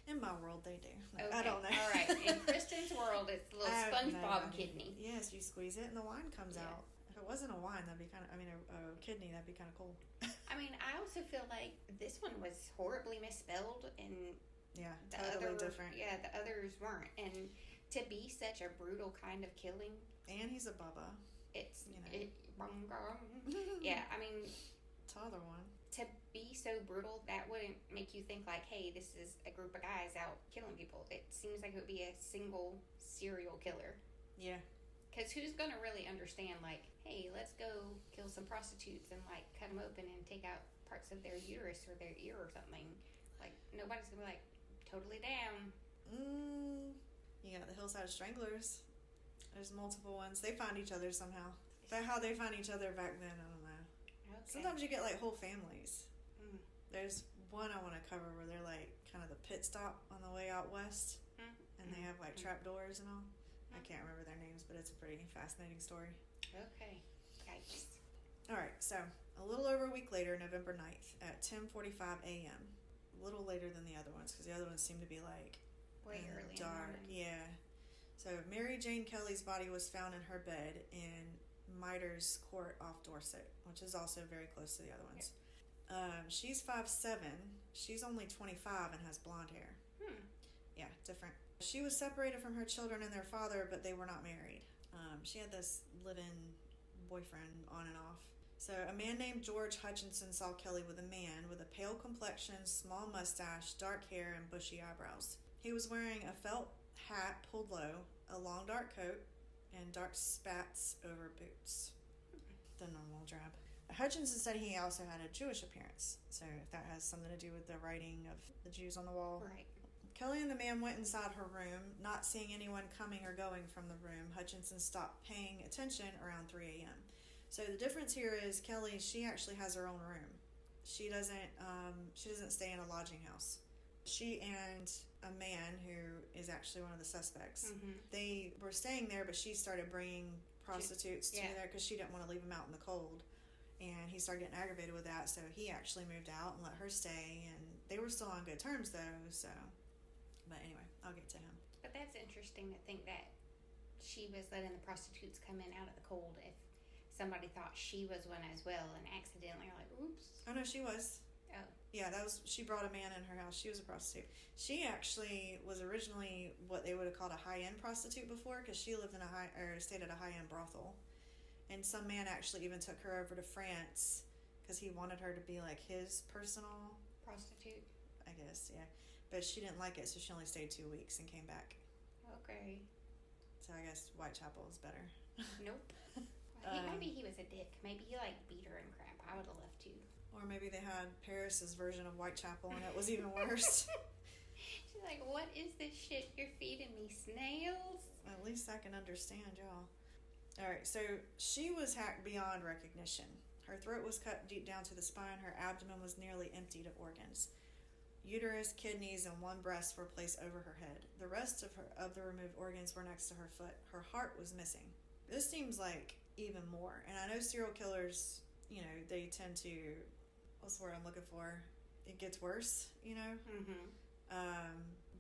In my world, they do. Okay. I don't know. All right. In Kristen's world, it's the little SpongeBob kidney. Yes, you squeeze it and the wine comes out. If it wasn't a wine, that'd be a kidney, that'd be kind of cool. I mean, I also feel like this one was horribly misspelled, and totally different. Yeah, the others weren't. And to be such a brutal kind of killing. And he's a bubba. It's, yeah, I mean. T'other one. To be so brutal, that wouldn't make you think like, hey, this is a group of guys out killing people. It seems like it would be a single serial killer. Yeah. Because who's going to really understand, like, hey, let's go kill some prostitutes and, like, cut them open and take out parts of their uterus or their ear or something. Like, nobody's going to be, like, totally down. You got the Hillside Stranglers. There's multiple ones. They find each other somehow. But how they find each other back then, I don't know. Okay. Sometimes you get, like, whole families. There's one I want to cover where they're, like, kind of the pit stop on the way out west. And they have, like, trap doors and all. I can't remember their names, but it's a pretty fascinating story. Okay. Yikes. All right, so a little over a week later, November 9th at 10:45 a.m. A little later than the other ones because the other ones seem to be like way early dark. Yeah. So Mary Jane Kelly's body was found in her bed in Mitres Court off Dorset, which is also very close to the other ones. Yep. She's 5'7". She's only 25 and has blonde hair. Yeah, different. She was separated from her children and their father, but they were not married. She had this live-in boyfriend on and off. So a man named George Hutchinson saw Kelly with a man with a pale complexion, small mustache, dark hair, and bushy eyebrows. He was wearing a felt hat pulled low, a long dark coat, and dark spats over boots. The normal drab. Hutchinson said he also had a Jewish appearance, so if that has something to do with the writing of the Jews on the wall. Right. Kelly and the man went inside her room, not seeing anyone coming or going from the room. Hutchinson stopped paying attention around 3 a.m. So the difference here is Kelly, she actually has her own room. She doesn't stay in a lodging house. She and a man who is actually one of the suspects, they were staying there, but she started bringing prostitutes to there because she didn't want to leave them out in the cold. And he started getting aggravated with that, so he actually moved out and let her stay, and they were still on good terms though, so. But anyway, I'll get to him. But that's interesting to think that she was letting the prostitutes come in out of the cold if somebody thought she was one as well and accidentally like, oops. Oh no, she was. Oh. Yeah, she brought a man in her house. She was a prostitute. She actually was originally what they would have called a high-end prostitute before, because she lived in stayed at a high-end brothel. And some man actually even took her over to France because he wanted her to be like his personal prostitute, I guess, yeah. But she didn't like it, so she only stayed 2 weeks and came back. Okay. So I guess Whitechapel is better. Nope. Maybe he was a dick. Maybe he like beat her and crap. I would have left too. Or maybe they had Paris's version of Whitechapel and it was even worse. She's like, what is this shit you're feeding me, snails? At least I can understand y'all. Alright, so she was hacked beyond recognition. Her throat was cut deep down to the spine. Her abdomen was nearly emptied of organs. Uterus, kidneys, and one breast were placed over her head. The rest of the removed organs were next to her foot. Her heart was missing. This seems like even more. And I know serial killers, they tend to, what's the word I'm looking for? It gets worse,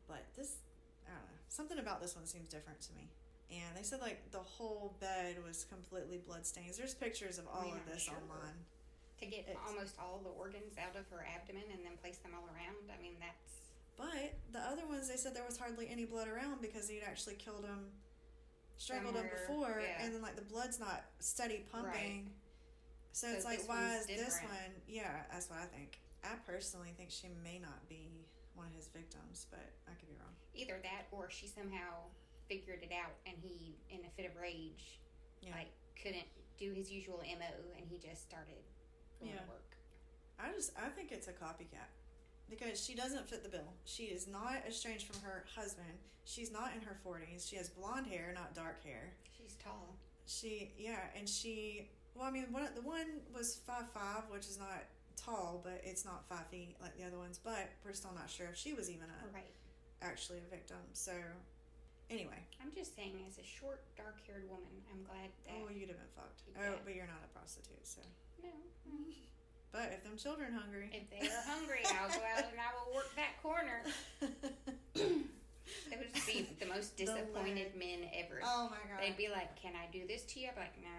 But this, I don't know. Something about this one seems different to me. And they said like the whole bed was completely bloodstains. There's pictures of all of this online. To get almost all the organs out of her abdomen and then place them all around. I mean, that's... But the other ones, they said there was hardly any blood around because he'd actually killed him, strangled him before, and then like the blood's not steady pumping. Right. So it's like, why is this one? Yeah, that's what I think. I personally think she may not be one of his victims, but I could be wrong. Either that or she somehow figured it out and he, in a fit of rage, couldn't do his usual MO and he just started going to work. I think it's a copycat because she doesn't fit the bill. She is not estranged from her husband. She's not in her 40s. She has blonde hair, not dark hair. She's tall. The one was 5'5", which is not tall, but it's not 5 feet like the other ones. But we're still not sure if she was even actually a victim. So, anyway. I'm just saying, as a short, dark-haired woman, I'm glad that... Oh, you'd have been fucked. Yeah. Oh, but you're not a prostitute, so... No. But if them children hungry... If they are hungry, I'll go out and I will work that corner. They would just be the most disappointed men ever. Oh, my God. They'd be like, can I do this to you? I'd be like, nah,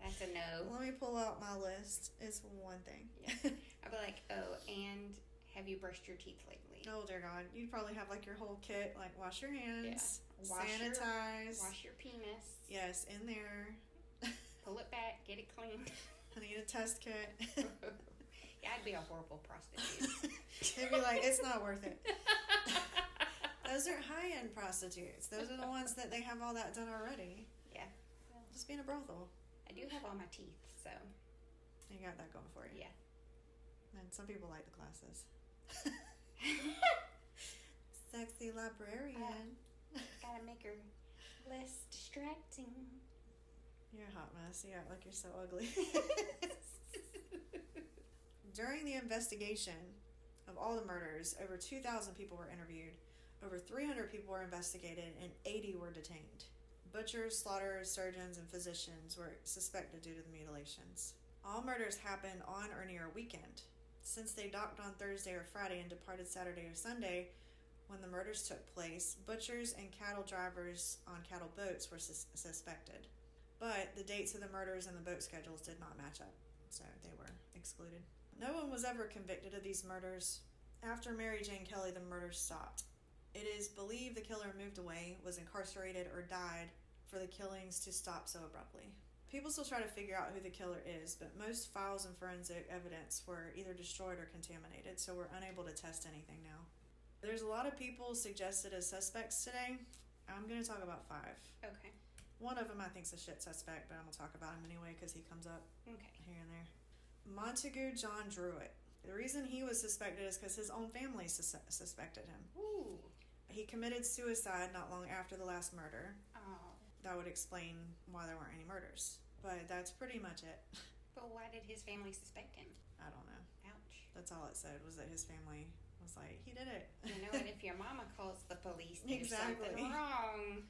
that's a no. Let me pull out my list. It's one thing. Yeah. I'd be like, oh, and have you brushed your teeth lately? Oh, dear God. You'd probably have like your whole kit, like wash your hands, sanitize. Wash your penis. Yes, in there. Pull it back, get it clean. I need a test kit. Yeah, I'd be a horrible prostitute. They'd be like, it's not worth it. Those are high-end prostitutes. Those are the ones that they have all that done already. Yeah. Well, just be in a brothel. I do have all my teeth, so. You got that going for you. Yeah. And some people like the classes. Sexy librarian. Gotta make her less distracting. You're a hot mess. You act like you're so ugly. During the investigation of all the murders, over 2,000 people were interviewed, over 300 people were investigated, and 80 were detained. Butchers, slaughterers, surgeons, and physicians were suspected due to the mutilations. All murders happened on or near a weekend. Since they docked on Thursday or Friday and departed Saturday or Sunday, when the murders took place, butchers and cattle drivers on cattle boats were suspected. But the dates of the murders and the boat schedules did not match up, so they were excluded. No one was ever convicted of these murders. After Mary Jane Kelly, the murders stopped. It is believed the killer moved away, was incarcerated, or died for the killings to stop so abruptly. People still try to figure out who the killer is, but most files and forensic evidence were either destroyed or contaminated, so we're unable to test anything now. There's a lot of people suggested as suspects today. I'm going to talk about 5. Okay. One of them I think's a shit suspect, but I'm going to talk about him anyway because he comes up here and there. Montague John Druitt. The reason he was suspected is because his own family suspected him. Ooh. He committed suicide not long after the last murder. Oh. That would explain why there weren't any murders. But that's pretty much it. But why did his family suspect him? I don't know. Ouch. That's all it said, was that his family was like, he did it. You know, and if your mama calls the police, there's Exactly. something wrong.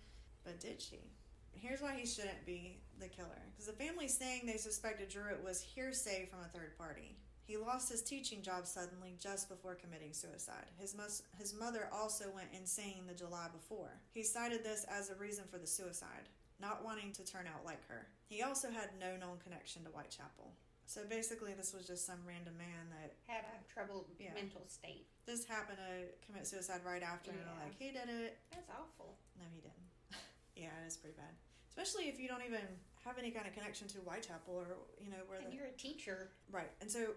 But did she? Here's why he shouldn't be the killer. Because the family saying they suspected Druitt was hearsay from a third party. He lost his teaching job suddenly just before committing suicide. His mother also went insane the July before. He cited this as a reason for the suicide, not wanting to turn out like her. He also had no known connection to Whitechapel. So basically this was just some random man that had a troubled mental state. Just happened to commit suicide right after and like, he did it. That's awful. No, he didn't. Yeah, it is pretty bad. Especially if you don't even have any kind of connection to Whitechapel or, you know, where you're a teacher. Right. And so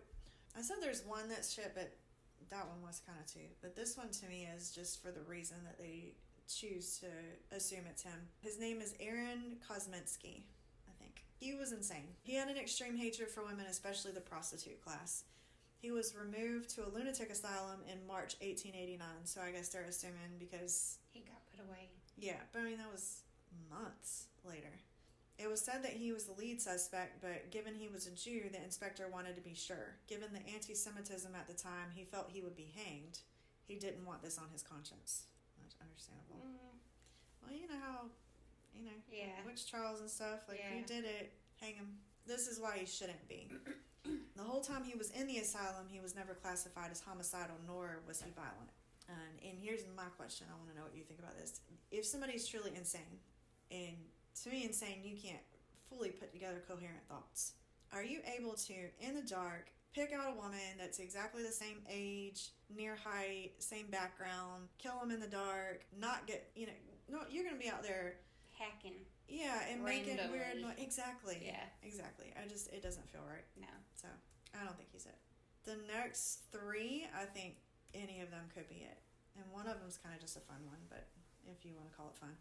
I said there's one that's shit, but that one was kind of too. But this one to me is just for the reason that they choose to assume it's him. His name is Aaron Kosminski, I think. He was insane. He had an extreme hatred for women, especially the prostitute class. He was removed to a lunatic asylum in March 1889, so I guess they're assuming because... he got put away. Yeah, but I mean, that was months later. It was said that he was the lead suspect, but given he was a Jew, the inspector wanted to be sure. Given the anti-Semitism at the time, he felt he would be hanged. He didn't want this on his conscience. That's understandable. Well, you know how, witch trials and stuff, like, you did it, hang him. This is why he shouldn't be. The whole time he was in the asylum, he was never classified as homicidal, nor was he violent. And here's my question. I want to know what you think about this. If somebody's truly insane, and to me insane, you can't fully put together coherent thoughts. Are you able to, in the dark, pick out a woman that's exactly the same age, near height, same background, kill them in the dark, not get, no, you're going to be out there hacking. Yeah, and making weird noise. Exactly. Yeah. Exactly. It doesn't feel right. No. So, I don't think he's it. The next three, I think any of them could be it. And one of them's kind of just a fun one, but if you want to call it fun.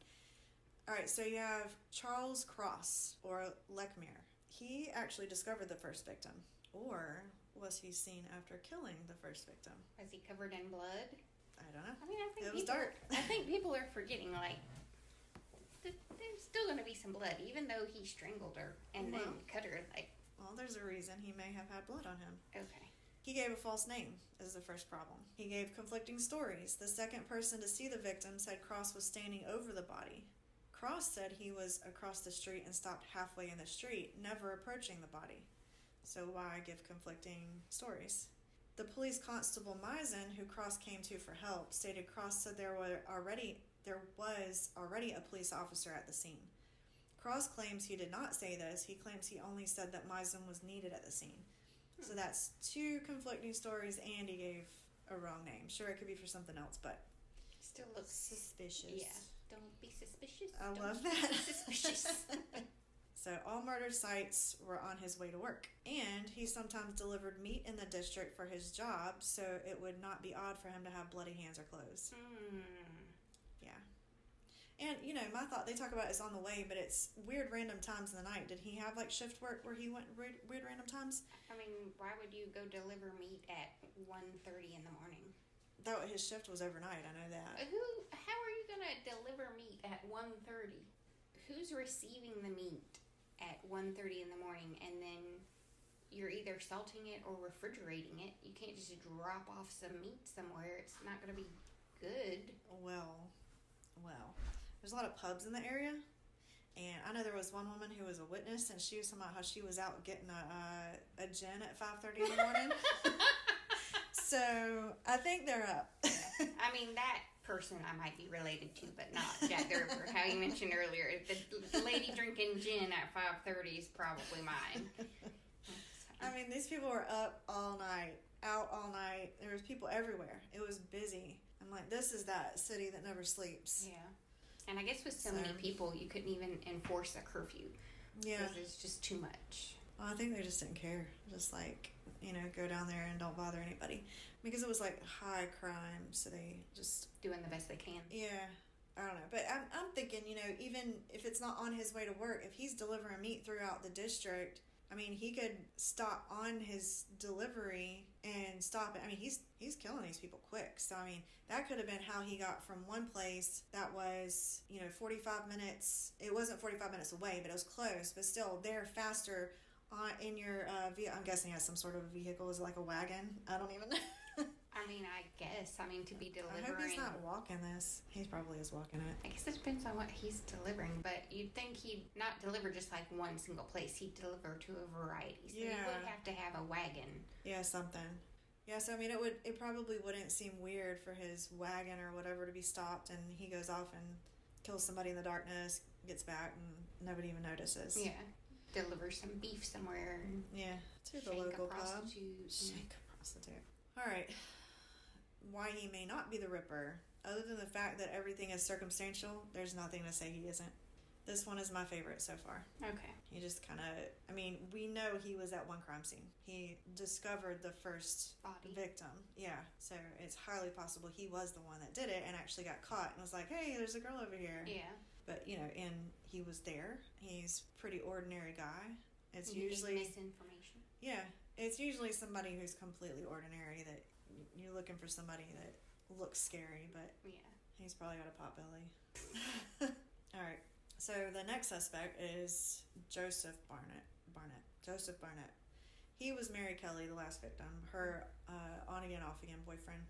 Alright, so you have Charles Cross, or Lechmere. He actually discovered the first victim. Or was he seen after killing the first victim? Was he covered in blood? I don't know. I mean, I think it was dark. I think people are forgetting, like, there's still going to be some blood, even though he strangled her and then cut her, like... Well, there's a reason he may have had blood on him. Okay. He gave a false name, is the first problem. He gave conflicting stories. The second person to see the victim said Cross was standing over the body. Cross said he was across the street and stopped halfway in the street, never approaching the body. So why give conflicting stories? The police constable Misen, who Cross came to for help, stated Cross said there was already a police officer at the scene. Cross claims he did not say this. He claims he only said that Misen was needed at the scene. So that's two conflicting stories, and he gave a wrong name. Sure, it could be for something else, but still looks suspicious. Yeah, don't be suspicious. I love that. Suspicious. So all murder sites were on his way to work, and he sometimes delivered meat in the district for his job, so it would not be odd for him to have bloody hands or clothes. Yeah. And, my thought, they talk about it's on the way, but it's weird random times in the night. Did he have, shift work where he went weird random times? I mean, why would you go deliver meat at 1:30 in the morning? That his shift was overnight, I know that. How are you going to deliver meat at 1:30? Who's receiving the meat at 1:30 in the morning, and then you're either salting it or refrigerating it? You can't just drop off some meat somewhere. It's not going to be good. Well. There's a lot of pubs in the area, and I know there was one woman who was a witness, and she was talking about how she was out getting a gin at 5:30 in the morning. So I think they're up. I mean, that person I might be related to, but not Jack the Ripper. How you mentioned earlier, the lady drinking gin at 5:30 is probably mine. I mean, these people were up all night, out all night. There was people everywhere. It was busy. I'm like, this is that city that never sleeps. Yeah. And I guess with so many people, you couldn't even enforce a curfew. Yeah. Because it's just too much. Well, I think they just didn't care. Just go down there and don't bother anybody. Because it was high crime, so they just... doing the best they can. Yeah. I don't know. But I'm thinking, even if it's not on his way to work, if he's delivering meat throughout the district, I mean, he could stop on his delivery and stop it. I mean, he's killing these people quick. So, I mean, that could have been how he got from one place that was, 45 minutes. It wasn't 45 minutes away, but it was close. But still, they're faster in your vehicle. I'm guessing he has some sort of vehicle. Is it like a wagon? I don't even know. I mean, I guess. I mean, to be delivering. I hope he's not walking this. He probably is walking it. I guess it depends on what he's delivering, but you'd think he'd not deliver just like one single place. He'd deliver to a variety. So he would have to have a wagon. Yeah, something. Yeah, so I mean, it probably wouldn't seem weird for his wagon or whatever to be stopped, and he goes off and kills somebody in the darkness, gets back, and nobody even notices. Yeah. Delivers some beef somewhere. Yeah, to the local pub. Shank a prostitute. All right. Why he may not be the Ripper, other than the fact that everything is circumstantial, there's nothing to say he isn't. This one is my favorite so far. Okay. He just kind of, I mean, we know he was at one crime scene. He discovered the first victim. Yeah. So it's highly possible he was the one that did it and actually got caught and was like, hey, there's a girl over here. Yeah. But, and he was there. He's a pretty ordinary guy. It's He usually misinformation. Yeah. It's usually somebody who's completely ordinary that you're looking for somebody that looks scary, but he's probably got a pot belly. All right. So the next suspect is Joseph Barnett. Joseph Barnett. He was Mary Kelly, the last victim, her on-again, off-again boyfriend.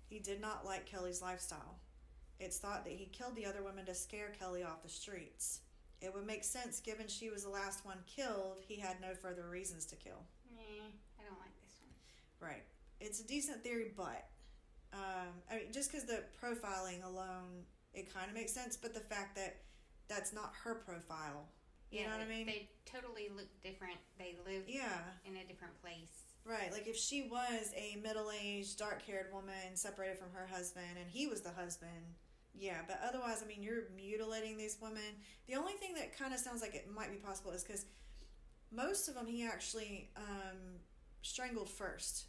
He did not like Kelly's lifestyle. It's thought that he killed the other women to scare Kelly off the streets. It would make sense given she was the last one killed. He had no further reasons to kill. I don't like this one. Right. It's a decent theory, but I mean, just because the profiling alone, it kind of makes sense. But the fact that that's not her profile, you know what I mean? They totally look different. They live in a different place. Right. Like if she was a middle-aged, dark-haired woman separated from her husband, and he was the husband. Yeah, but otherwise, I mean, you're mutilating these women. The only thing that kind of sounds like it might be possible is because most of them he actually strangled first.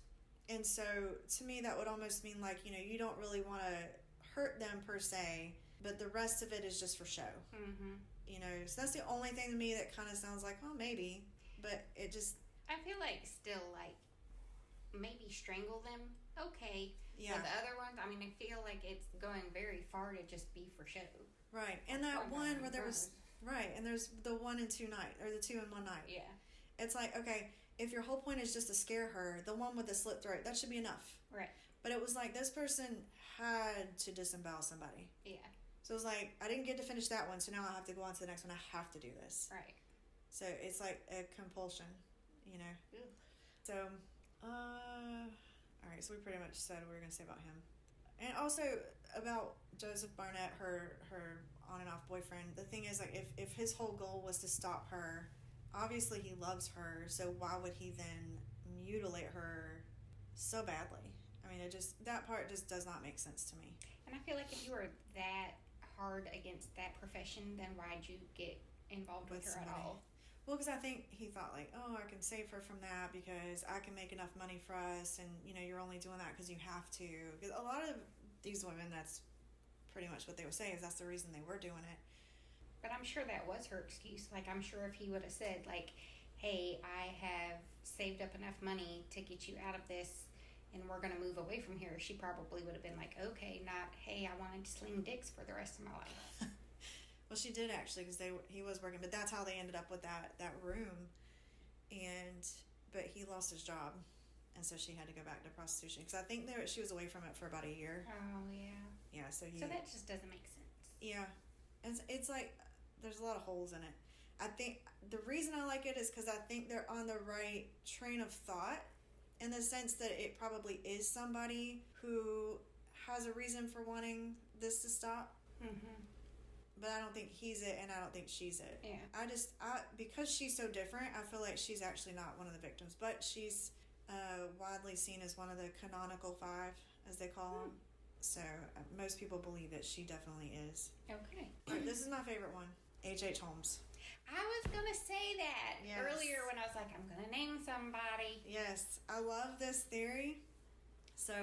And so, to me, that would almost mean like, you don't really want to hurt them per se, but the rest of it is just for show. Mm-hmm. So that's the only thing to me that kind of sounds like, well, maybe, but it just... I feel like still, like, maybe strangle them, okay. Yeah. But the other ones, I mean, I feel like it's going very far to just be for show. Right. And that one where there was... Right. And there's the 1 and 2 night, or the 2 and 1 night. Yeah. It's like, okay, if your whole point is just to scare her, the one with the slit throat, that should be enough. Right. But it was like this person had to disembowel somebody. Yeah. So it was like, I didn't get to finish that one, so now I have to go on to the next one. I have to do this. Right. So it's like a compulsion, Ew. So, all right, so we pretty much said what we were going to say about him. And also about Joseph Barnett, her on and off boyfriend. The thing is, like, if his whole goal was to stop her, obviously he loves her, so why would he then mutilate her so badly? I mean, that part just does not make sense to me. And I feel like if you were that hard against that profession, then why'd you get involved with her at all? Well, because I think he thought like, oh, I can save her from that because I can make enough money for us, and you're only doing that because you have to. Because a lot of these women, that's pretty much what they would say, is that's the reason they were doing it. But I'm sure that was her excuse. Like, I'm sure if he would have said, like, hey, I have saved up enough money to get you out of this, and we're going to move away from here, she probably would have been like, okay, not, hey, I wanted to sling dicks for the rest of my life. Well, she did actually, because he was working, but that's how they ended up with that room. But he lost his job, and so she had to go back to prostitution. Because I think she was away from it for about a year. Oh, yeah. Yeah, so that just doesn't make sense. Yeah. It's like, there's a lot of holes in it. I think the reason I like it is because I think they're on the right train of thought, in the sense that it probably is somebody who has a reason for wanting this to stop. Mm-hmm. But I don't think he's it, and I don't think she's it. Yeah. Because she's so different, I feel like she's actually not one of the victims. But she's widely seen as one of the canonical 5, as they call them. So most people believe that she definitely is. Okay. Right, this is my favorite one. H.H. Holmes. I was going to say that earlier when I was like, I'm going to name somebody. Yes. I love this theory. So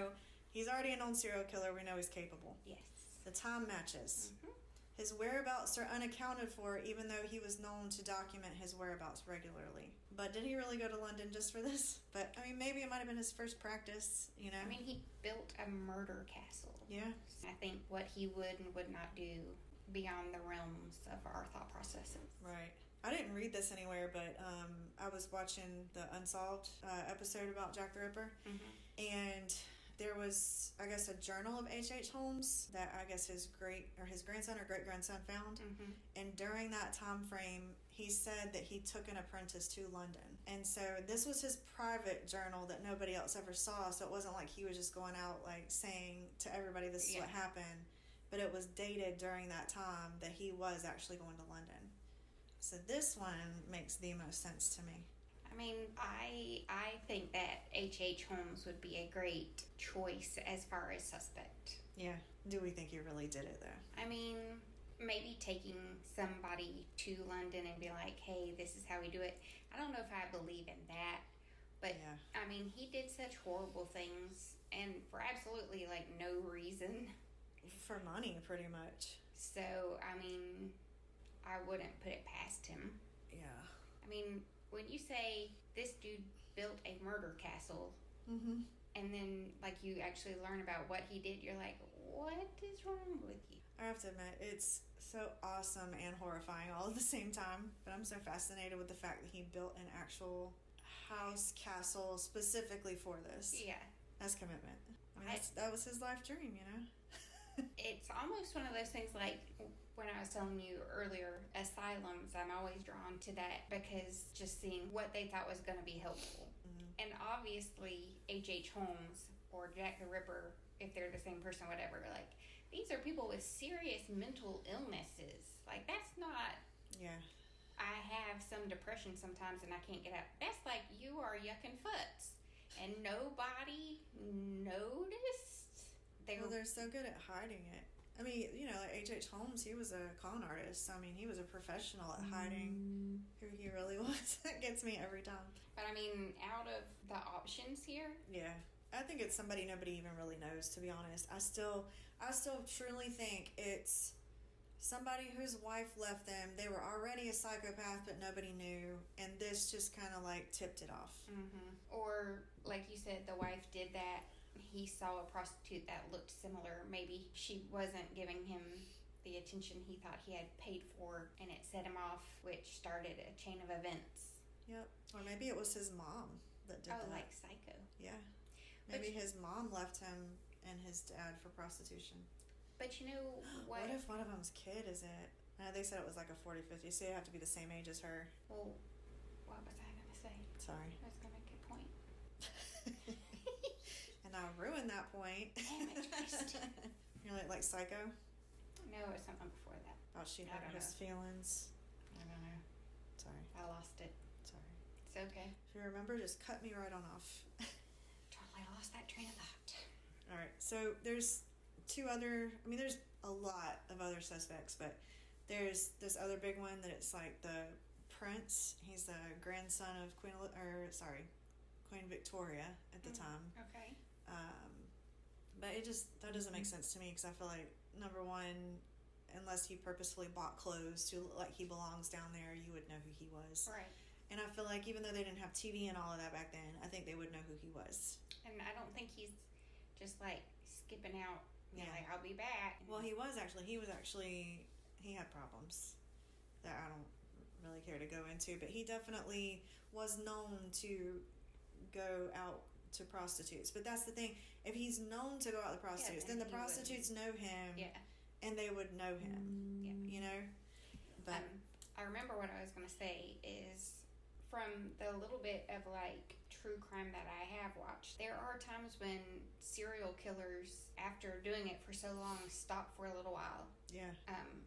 he's already a known serial killer. We know he's capable. Yes. The time matches. Mm-hmm. His whereabouts are unaccounted for, even though he was known to document his whereabouts regularly. But did he really go to London just for this? But, I mean, maybe it might have been his first practice, you know? I mean, he built a murder castle. Yeah. I think what he would and would not do beyond the realms of our thought processes. Right. I didn't read this anywhere, but I was watching the Unsolved episode about Jack the Ripper, and there was, I guess, a journal of H.H. Holmes that I guess his grandson or great-grandson found, and during that time frame, he said that he took an apprentice to London. And so this was his private journal that nobody else ever saw, so it wasn't like he was just going out like saying to everybody this is what happened, but it was dated during that time that he was actually going to London. So this one makes the most sense to me. I mean, I think that H.H. Holmes would be a great choice as far as suspect. Yeah. Do we think he really did it, though? I mean, maybe taking somebody to London and be like, hey, this is how we do it. I don't know if I believe in that. But, I mean, he did such horrible things and for absolutely, like, no reason. For money, pretty much. So, I mean, I wouldn't put it past him. Yeah. I mean, when you say this dude built a murder castle, and then, like, you actually learn about what he did, you're like, what is wrong with you? I have to admit, it's so awesome and horrifying all at the same time. But I'm so fascinated with the fact that he built an actual house castle specifically for this. Yeah. That's commitment. I mean, that was his life dream, you know? It's almost one of those things like when I was telling you earlier, asylums, I'm always drawn to that because just seeing what they thought was going to be helpful. And obviously, H.H. Holmes or Jack the Ripper, if they're the same person, whatever, like, these are people with serious mental illnesses. Like, that's not... Yeah. I have some depression sometimes and I can't get out. That's like you are yucking foots. And nobody noticed. They're so good at hiding it. I mean, you know, like H.H. Holmes, he was a con artist. I mean, he was a professional at hiding who he really was. That gets me every time. But I mean, out of the options here... Yeah. I think it's somebody nobody even really knows, to be honest. I still truly think it's somebody whose wife left them. They were already a psychopath, but nobody knew. And this just kind of like tipped it off. Or, like you said, the wife did that. He saw a prostitute that looked similar. Maybe she wasn't giving him the attention he thought he had paid for, and it set him off, which started a chain of events. Yep. Or maybe it was his mom that did that. Oh, like Psycho. Yeah. Maybe his mom left him and his dad for prostitution. But you know what? What if one of them's kid is it? They said it was like a 40-50, so you have to be the same age as her. Well, what was I going to say? Sorry. I was going to make a point. And I ruined that point. Damn it, Kristin. You're like Psycho? No, it was something before that. Oh, she had his feelings. I don't know. Sorry. I lost it. Sorry. It's okay. If you remember, just cut me right on off. Totally lost that train of thought. All right. So there's there's a lot of other suspects, but there's this other big one that it's like the prince. He's the grandson of Queen Victoria at the time. Okay. But that doesn't make sense to me because I feel like, number one, unless he purposefully bought clothes to look like he belongs down there, you would know who he was. Right. And I feel like even though they didn't have TV and all of that back then, I think they would know who he was. And I don't think he's just like skipping out, like, I'll be back. Well, he had problems that I don't really care to go into, but he definitely was known to go out to prostitutes. But that's the thing, if he's known to go out to prostitutes, then the prostitutes know him, and they would know him, you know. But I remember what I was going to say is, from the little bit of like true crime that I have watched, there are times when serial killers, after doing it for so long, stop for a little while.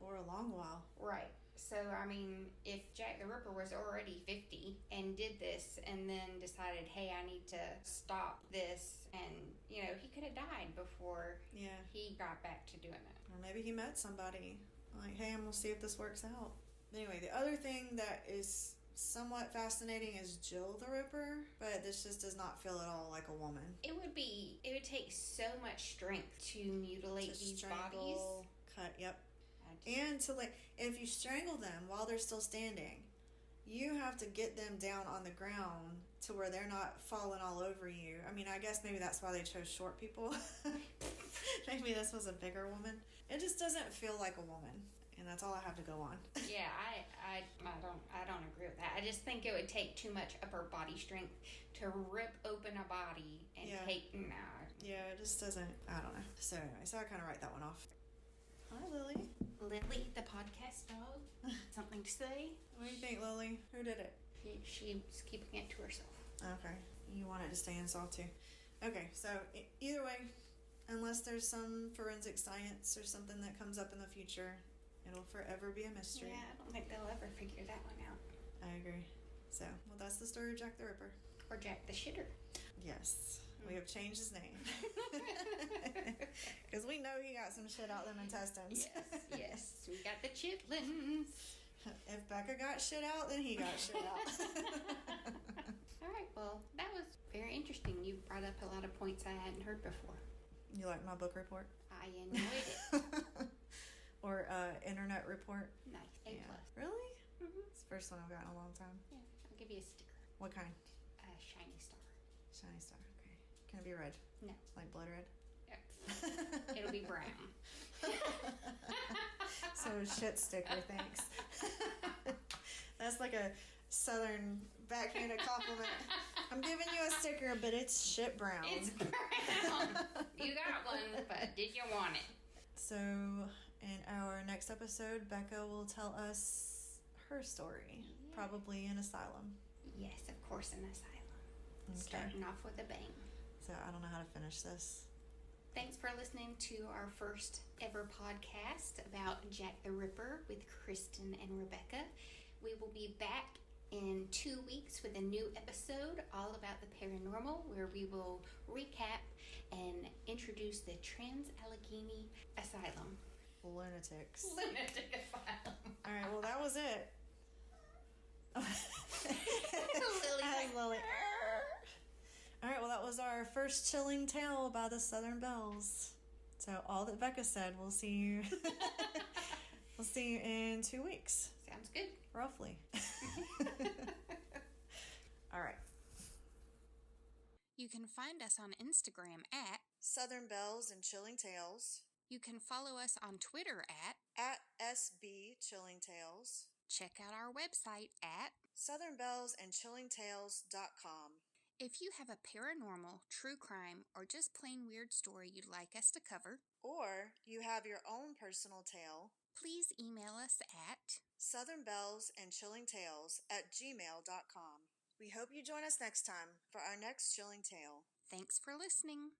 Or a long while. Right. So, I mean, if Jack the Ripper was already 50 and did this and then decided, hey, I need to stop this, and, you know, he could have died before he got back to doing it. Or maybe he met somebody, like, hey, I'm going to see if this works out. Anyway, the other thing that is somewhat fascinating is Jill the Ripper, but this just does not feel at all like a woman. It would take so much strength to mutilate these bodies. Cut, yep. And to if you strangle them while they're still standing, you have to get them down on the ground to where they're not falling all over you. I mean, I guess maybe that's why they chose short people. Maybe this was a bigger woman. It just doesn't feel like a woman, and that's all I have to go on. Yeah, I don't agree with that. I just think it would take too much upper body strength to rip open a body and take. Nah. Yeah, it just doesn't. I don't know. So anyway, I kind of write that one off. Hi, Lily. Lily, the podcast dog. Something to say? What do you think, Lily? Who did it? She's keeping it to herself. Okay. You want it to stay unsolved too. Okay, so either way, unless there's some forensic science or something that comes up in the future, it'll forever be a mystery. Yeah, I don't think they'll ever figure that one out. I agree. So, well, that's the story of Jack the Ripper. Or Jack the Shitter. Yes. We have changed his name. Because we know he got some shit out them intestines. Yes. We got the chitlins. If Becca got shit out, then he got shit out. All right, well, that was very interesting. You brought up a lot of points I hadn't heard before. You like my book report? I enjoyed it. Or internet report? Nice. A+. Really? Mm-hmm. It's the first one I've gotten in a long time. Yeah, I'll give you a sticker. What kind? A shiny star. Shiny star, okay. Can it be red? No. Like blood red? Yeah. It'll be brown. So shit sticker, thanks. That's like a southern backhanded compliment. I'm giving you a sticker, but it's shit brown. It's brown. You got one, but did you want it? So in our next episode, Becca will tell us her story. Yeah. Probably in asylum. Yes, of course, in asylum. Okay. Starting off with a bang. So I don't know how to finish this. Thanks for listening to our first ever podcast about Jack the Ripper with Kristin and Rebecca. We will be back in 2 weeks with a new episode all about the paranormal, where we will recap and introduce the Trans-Allegheny Asylum. Lunatics. Lunatic Asylum. All right, well, that was it. Lily. All right, well, that was our first chilling tale by the Southern Bells. So all that Becca said, we'll see you. We'll see you in 2 weeks. Sounds good. Roughly. All right. You can find us on Instagram at Southern Bells and Chilling Tales. You can follow us on Twitter at SB Chilling Tales. Check out our website at southernbellsandchillingtales.com. If you have a paranormal, true crime, or just plain weird story you'd like us to cover, or you have your own personal tale, please email us at southernbellsandchillingtales@gmail.com. We hope you join us next time for our next chilling tale. Thanks for listening.